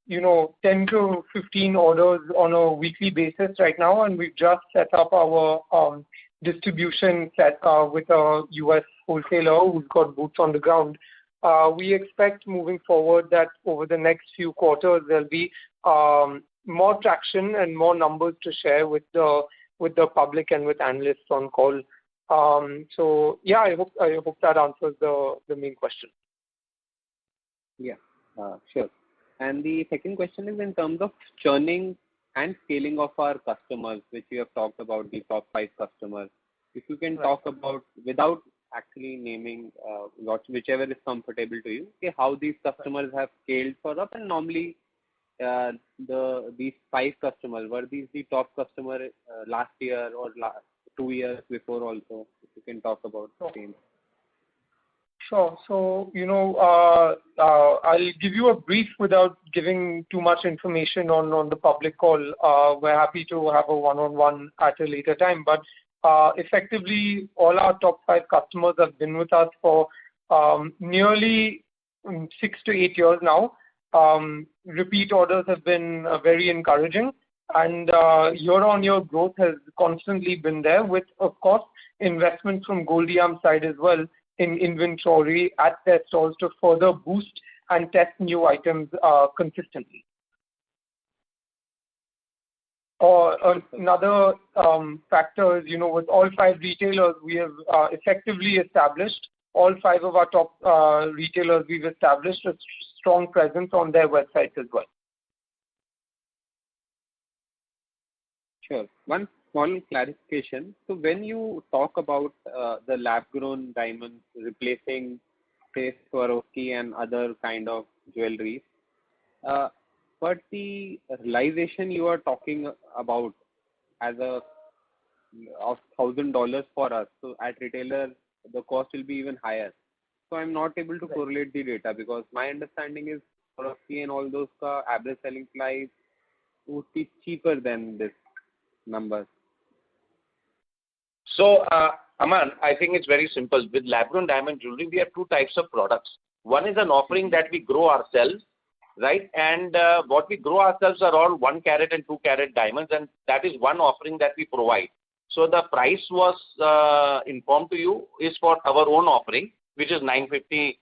10 to 15 orders on a weekly basis right now, and we've just set up our distribution set with a US wholesaler who's got boots on the ground. We expect moving forward that over the next few quarters there'll be more traction and more numbers to share with the public and with analysts on call. So yeah, I hope that answers the main question. Yeah, sure. And the second question is in terms of churning and scaling of our customers, which you have talked about, the top 5 customers. If you can talk about, without actually naming whichever is comfortable to you, okay, how these customers have scaled for us, and normally these 5 customers, were these the top customer last year or 2 years before also? If you can talk about the same. Sure. So, I'll give you a brief without giving too much information on the public call. We're happy to have a one-on-one at a later time. But effectively, all our top 5 customers have been with us for nearly 6 to 8 years now. Repeat orders have been very encouraging, and year-on-year growth has constantly been there with, of course, investment from Goldiam side as well in inventory at their stores to further boost and test new items consistently. Or another factor is, with all 5 retailers, we have effectively established, all 5 of our top retailers, we've established a strong presence on their websites as well. Sure. One small clarification. So when you talk about the lab-grown diamonds replacing, say, Swarovski and other kind of jewelry, but the realization you are talking about as of $1,000 for us, so at retailer the cost will be even higher. So I'm not able to correlate the data because my understanding is Swarovski and all those average selling price would be cheaper than this number. So, Aman, I think it's very simple. With lab-grown diamond jewelry, we have 2 types of products. One is an offering that we grow ourselves, right? And what we grow ourselves are all 1 carat and 2 carat diamonds, and that is one offering that we provide. So the price was informed to you is for our own offering, which is $950,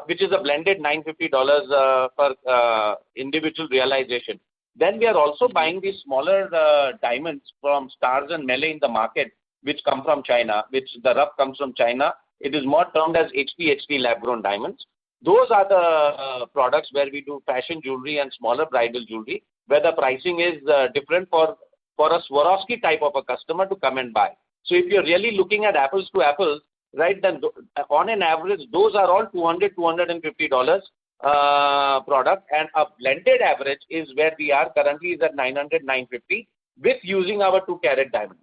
which is a blended $950 per individual realization. Then we are also buying these smaller diamonds from Stars and Melee in the market, which come from China, which the rough comes from China. It is more termed as HPHT lab-grown diamonds. Those are the products where we do fashion jewelry and smaller bridal jewelry, where the pricing is different for a Swarovski type of a customer to come and buy. So if you're really looking at apples to apples, right, then on an average, those are all $200, $250 product, and a blended average is where we are currently is at $900, $950 with using our 2 carat diamonds.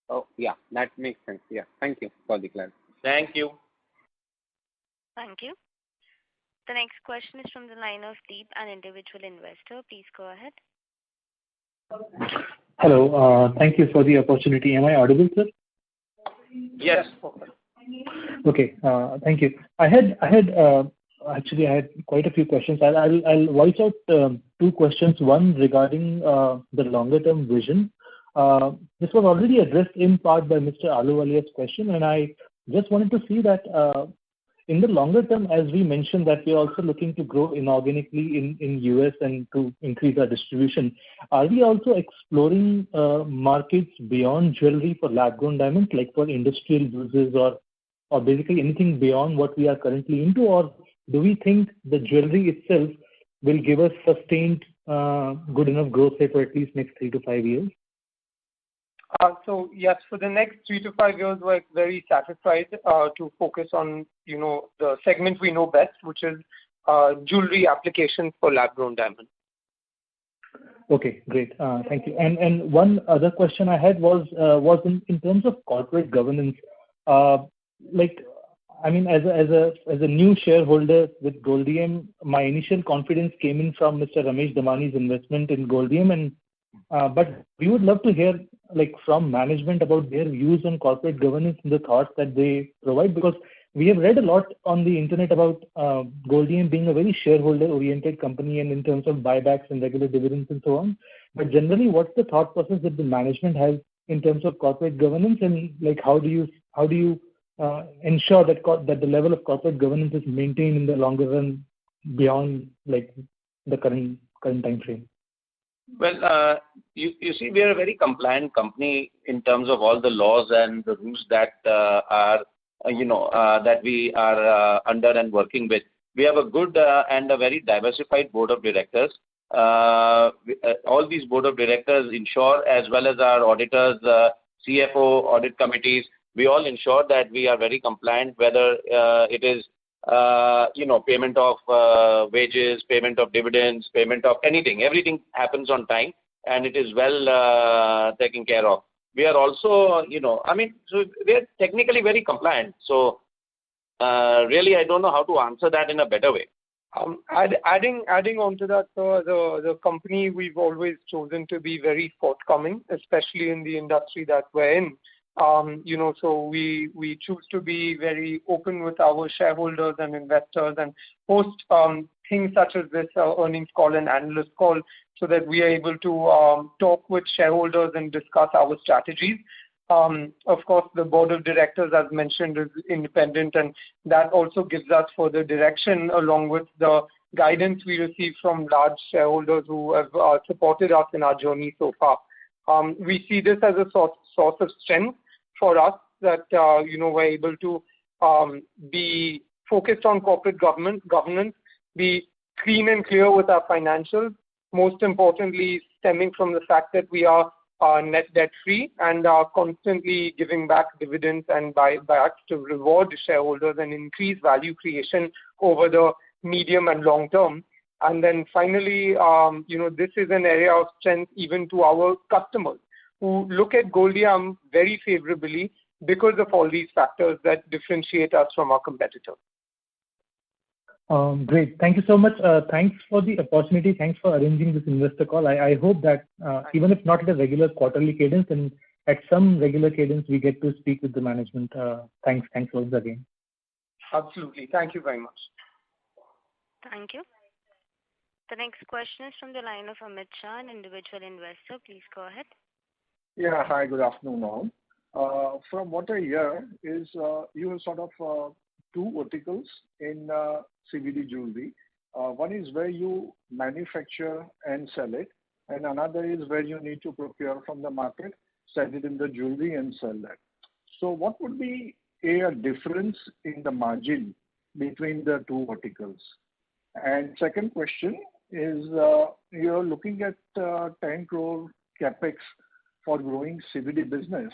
Oh, yeah, that makes sense. Yeah, thank you for the clarity. Thank you. Thank you. The next question is from the line of Deep, an individual investor. Please go ahead. Hello. Thank you for the opportunity. Am I audible, sir? Yes. Okay. Thank you. I had quite a few questions. I'll voice out 2 questions. One regarding the longer term vision. This was already addressed in part by Mr. Ahluwalia's question, and I just wanted to see that in the longer term, as we mentioned, that we are also looking to grow inorganically in US and to increase our distribution. Are we also exploring markets beyond jewelry for lab-grown diamonds, like for industrial uses or basically anything beyond what we are currently into, or do we think the jewelry itself will give us sustained good enough growth rate for at least next 3 to 5 years? So yes, for the next 3 to 5 years, we're very satisfied to focus on, the segment we know best, which is jewelry applications for lab-grown diamonds. Okay, great. Thank you. And one other question I had was in terms of corporate governance. Like, I mean, as a new shareholder with Goldiam, my initial confidence came in from Mr. Ramesh Damani's investment in Goldiam, and but we would love to hear from management about their views on corporate governance and the thoughts that they provide, because we have read a lot on the internet about Goldiam being a very shareholder-oriented company and in terms of buybacks and regular dividends and so on. But generally, what's the thought process that the management has in terms of corporate governance, and how do you ensure that that the level of corporate governance is maintained in the longer run beyond the current time frame? Well, you see, we are a very compliant company in terms of all the laws and the rules that are, that we are under and working with. We have a good and a very diversified board of directors. All these board of directors ensure, as well as our auditors, CFO, audit committees, we all ensure that we are very compliant, whether it is payment of wages, payment of dividends, payment of anything. Everything happens on time, and it is well taken care of. We are also, so we are technically very compliant. So really, I don't know how to answer that in a better way. Adding on to that, so the company, we've always chosen to be very forthcoming, especially in the industry that we're in. So we choose to be very open with our shareholders and investors and host things such as this earnings call and analyst call, so that we are able to talk with shareholders and discuss our strategies. Of course, the board of directors, as mentioned, is independent, and that also gives us further direction along with the guidance we receive from large shareholders who have supported us in our journey so far. We see this as a source of strength for us that, we're able to be focused on corporate governance, be clean and clear with our financials, most importantly stemming from the fact that we are net debt free and are constantly giving back dividends and buybacks to reward shareholders and increase value creation over the medium and long term. And then finally, this is an area of strength even to our customers who look at Goldiam very favorably because of all these factors that differentiate us from our competitors. Great. Thank you so much. Thanks for the opportunity. Thanks for arranging this investor call. I hope that even if not at a regular quarterly cadence, and at some regular cadence, we get to speak with the management. Thanks once again. Absolutely. Thank you very much. Thank you. The next question is from the line of Amit Shah, an individual investor. Please go ahead. Yeah. Hi, good afternoon all. From what I hear is you have sort of two verticals in CVD jewelry. One is where you manufacture and sell it, and another is where you need to procure from the market, sell it in the jewelry and sell that. So what would be a difference in the margin between the two verticals? And second question is you're looking at 10 crore capex for growing CVD business.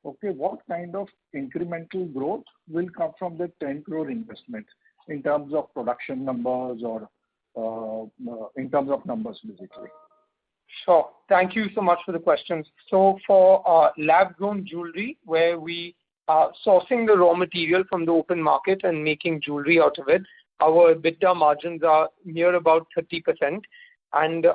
Okay, what kind of incremental growth will come from the 10 crore investment in terms of production numbers or in terms of numbers basically? Sure. Thank you so much for the questions. So for lab-grown jewelry, where we are sourcing the raw material from the open market and making jewelry out of it, our EBITDA margins are near about 30%. And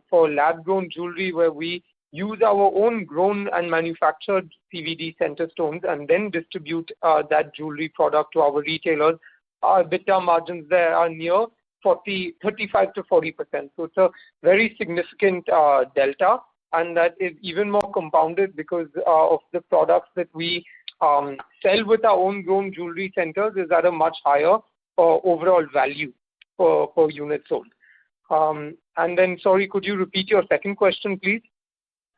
for lab-grown jewelry, where we use our own grown and manufactured CVD center stones and then distribute that jewelry product to our retailers, our EBITDA margins there are near 35 to 40%. So it's a very significant delta, and that is even more compounded because of the products that we sell with our own grown jewelry centers is at a much higher overall value per unit sold. And then, sorry, could you repeat your second question, please?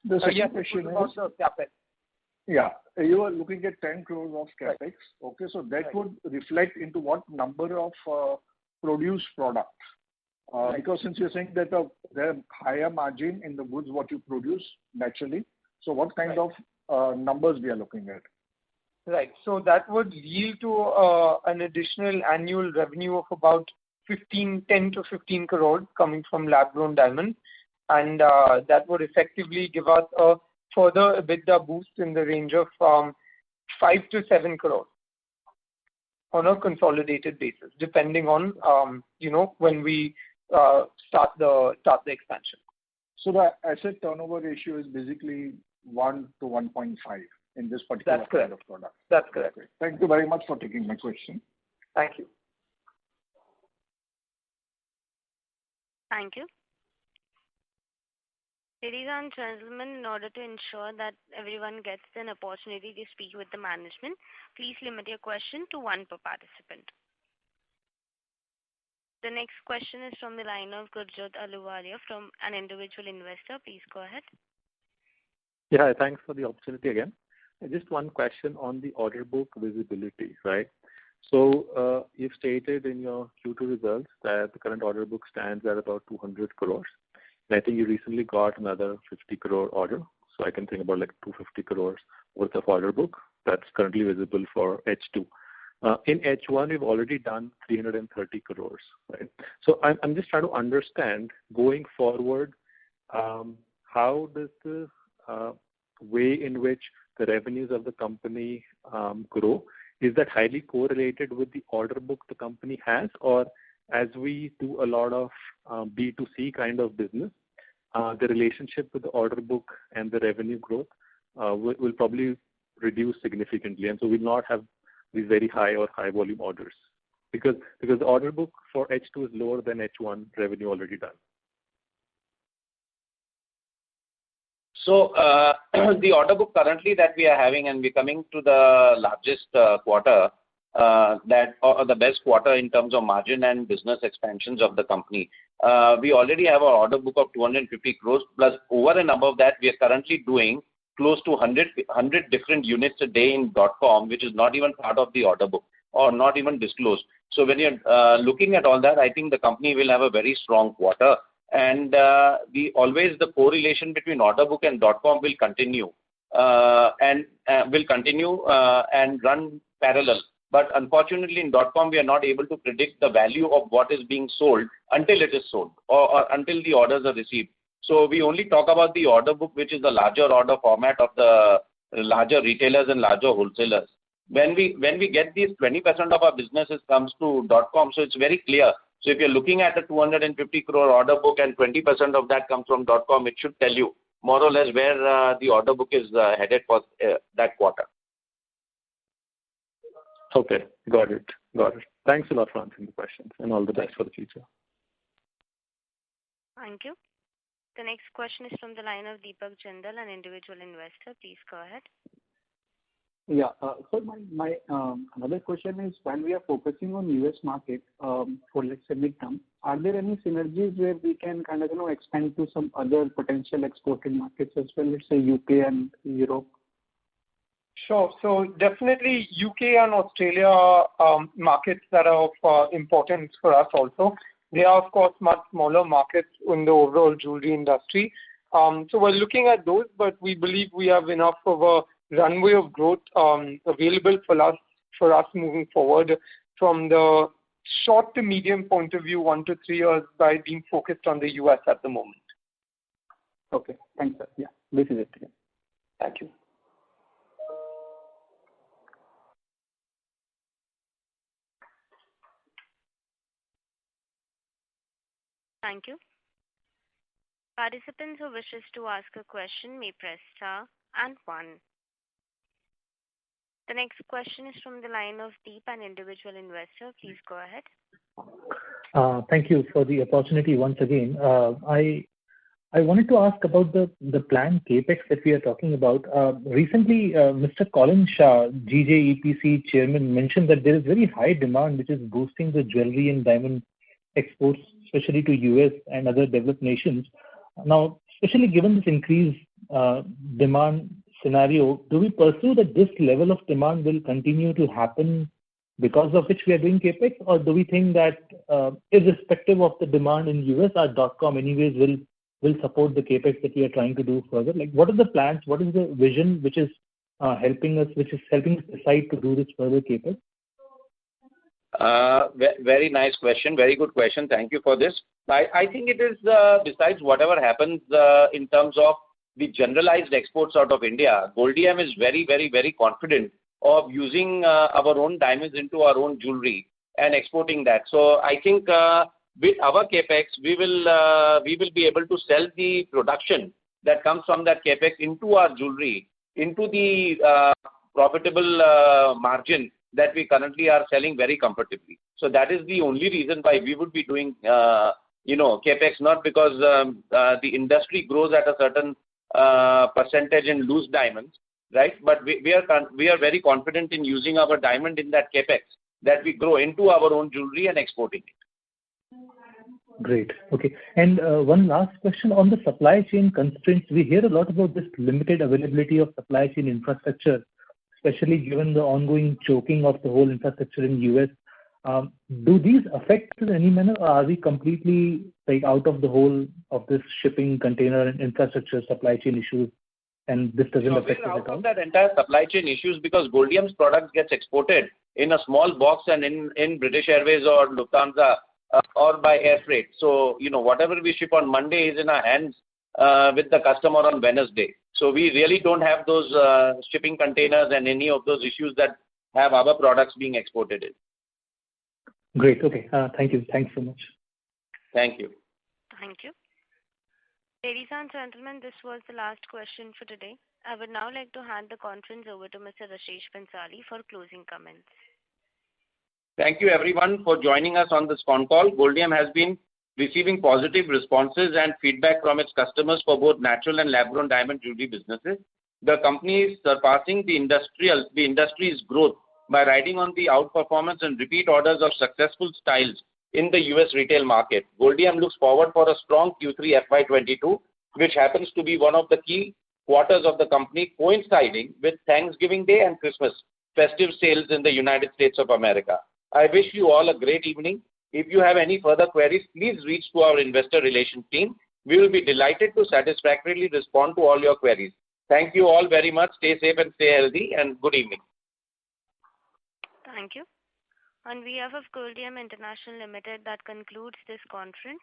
The second question is CapEx. Yeah, you are looking at 10 crores of capex. Okay, so that would reflect into what number of produced products? Because since you're saying that there are higher margin in the goods what you produce naturally, so what kind of numbers we are looking at? Right. So that would yield to an additional annual revenue of about 10 to 15 crores coming from lab-grown diamonds. And that would effectively give us a further EBITDA boost in the range of 5 to 7 crores on a consolidated basis, depending on when we start the expansion. So the asset turnover ratio is basically 1 to 1.5 in this particular kind of product. That's correct. Okay. Thank you very much for taking my question. Thank you. Thank you. Ladies and gentlemen, in order to ensure that everyone gets an opportunity to speak with the management, please limit your question to one per participant. The next question is from the line of Gurjot Aluwalia from an individual investor. Please go ahead. Yeah, thanks for the opportunity again. Just one question on the order book visibility, right? So you've stated in your Q2 results that the current order book stands at about 200 crores. And I think you recently got another 50 crore order. So I can think about like 250 crores worth of order book that's currently visible for H2. In H1, we've already done 330 crores, right? So I'm just trying to understand going forward, how does the way in which the revenues of the company grow, is that highly correlated with the order book the company has, or as we do a lot of B2C kind of business, the relationship with the order book and the revenue growth will probably reduce significantly, and so we'll not have these very high or high volume orders because the order book for H2 is lower than H1 revenue already done. So the order book currently that we are having, and we're coming to the largest quarter, or the best quarter in terms of margin and business expansions of the company. We already have our order book of 250 crores, plus over and above that, we are currently doing close to 100 different units a day in .com, which is not even part of the order book or not even disclosed. So when you're looking at all that, I think the company will have a very strong quarter. And the correlation between order book and .com will continue and run parallel. But unfortunately, in .com, we are not able to predict the value of what is being sold until it is sold or until the orders are received. So we only talk about the order book, which is the larger order format of the larger retailers and larger wholesalers. When we get these 20% of our businesses comes to .com, so it's very clear. So if you're looking at a 250 crore order book and 20% of that comes from .com, it should tell you more or less where the order book is headed for that quarter. Okay, got it. Thanks a lot for answering the questions, and all the best for the future. Thank you. The next question is from the line of Deepak Jindal, an individual investor. Please go ahead. Yeah. So my another question is, when we are focusing on US market for let's say midterm, are there any synergies where we can kind of expand to some other potential exporting markets as well, let's say UK and Europe? Sure. So definitely UK and Australia are markets that are of importance for us also. They are, of course, much smaller markets in the overall jewelry industry. So we're looking at those, but we believe we have enough of a runway of growth available for us moving forward from the short to medium point of view, 1 to 3 years, by being focused on the US at the moment. Okay. Thanks, sir. Yeah, this is it. Yeah. Thank you. Thank you. Participants who wishes to ask a question may press star and 1. The next question is from the line of Deep, an individual investor. Please go ahead. Thank you for the opportunity once again. I wanted to ask about the planned capex that we are talking about. Recently, Mr. Colin Shah, GJEPC chairman, mentioned that there is very high demand which is boosting the jewelry and diamond exports, especially to US and other developed nations. Now, especially given this increased demand scenario, do we pursue that this level of demand will continue to happen because of which we are doing capex, or do we think that irrespective of the demand in US, our .com anyways will support the capex that we are trying to do further? Like, what are the plans? What is the vision which is helping us decide to do this further capex? Very nice question. Very good question. Thank you for this. I think it is, besides whatever happens in terms of the generalized exports out of India, Goldiam is very, very, very confident of using our own diamonds into our own jewelry and exporting that. So I think with our capex, we will be able to sell the production that comes from that capex into our jewelry, into the profitable margin that we currently are selling very comfortably. So that is the only reason why we would be doing capex, not because the industry grows at a certain percentage in loose diamonds, right? But we are very confident in using our diamond in that capex that we grow into our own jewelry and exporting it. Great. Okay. And one last question on the supply chain constraints. We hear a lot about this limited availability of supply chain infrastructure, especially given the ongoing choking of the whole infrastructure in US. Do these affect us in any manner, or are we completely out of the whole of this shipping container and infrastructure supply chain issues, and this doesn't affect us at all? We're out of that entire supply chain issues because Goldiam's product gets exported in a small box and in British Airways or Lufthansa or by air freight. So, whatever we ship on Monday is in our hands with the customer on Wednesday. So we really don't have those shipping containers and any of those issues that have our products being exported in. Great. Okay. Thank you. Thanks so much. Thank you. Thank you. Ladies and gentlemen, this was the last question for today. I would now like to hand the conference over to Mr. Rashesh Bhansali for closing comments. Thank you everyone for joining us on this con call. Goldiam has been receiving positive responses and feedback from its customers for both natural and lab-grown diamond jewelry businesses. The company is surpassing the industry's growth by riding on the outperformance and repeat orders of successful styles in the US retail market. Goldiam looks forward for a strong Q3 FY22, which happens to be one of the key quarters of the company, coinciding with Thanksgiving Day and Christmas festive sales in the United States of America. I wish you all a great evening. If you have any further queries, please reach to our investor relations team. We will be delighted to satisfactorily respond to all your queries. Thank you all very much. Stay safe and stay healthy, and good evening. Thank you. On behalf of Goldiam International Limited, that concludes this conference.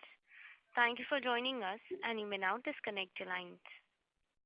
Thank you for joining us, and you may now disconnect your lines.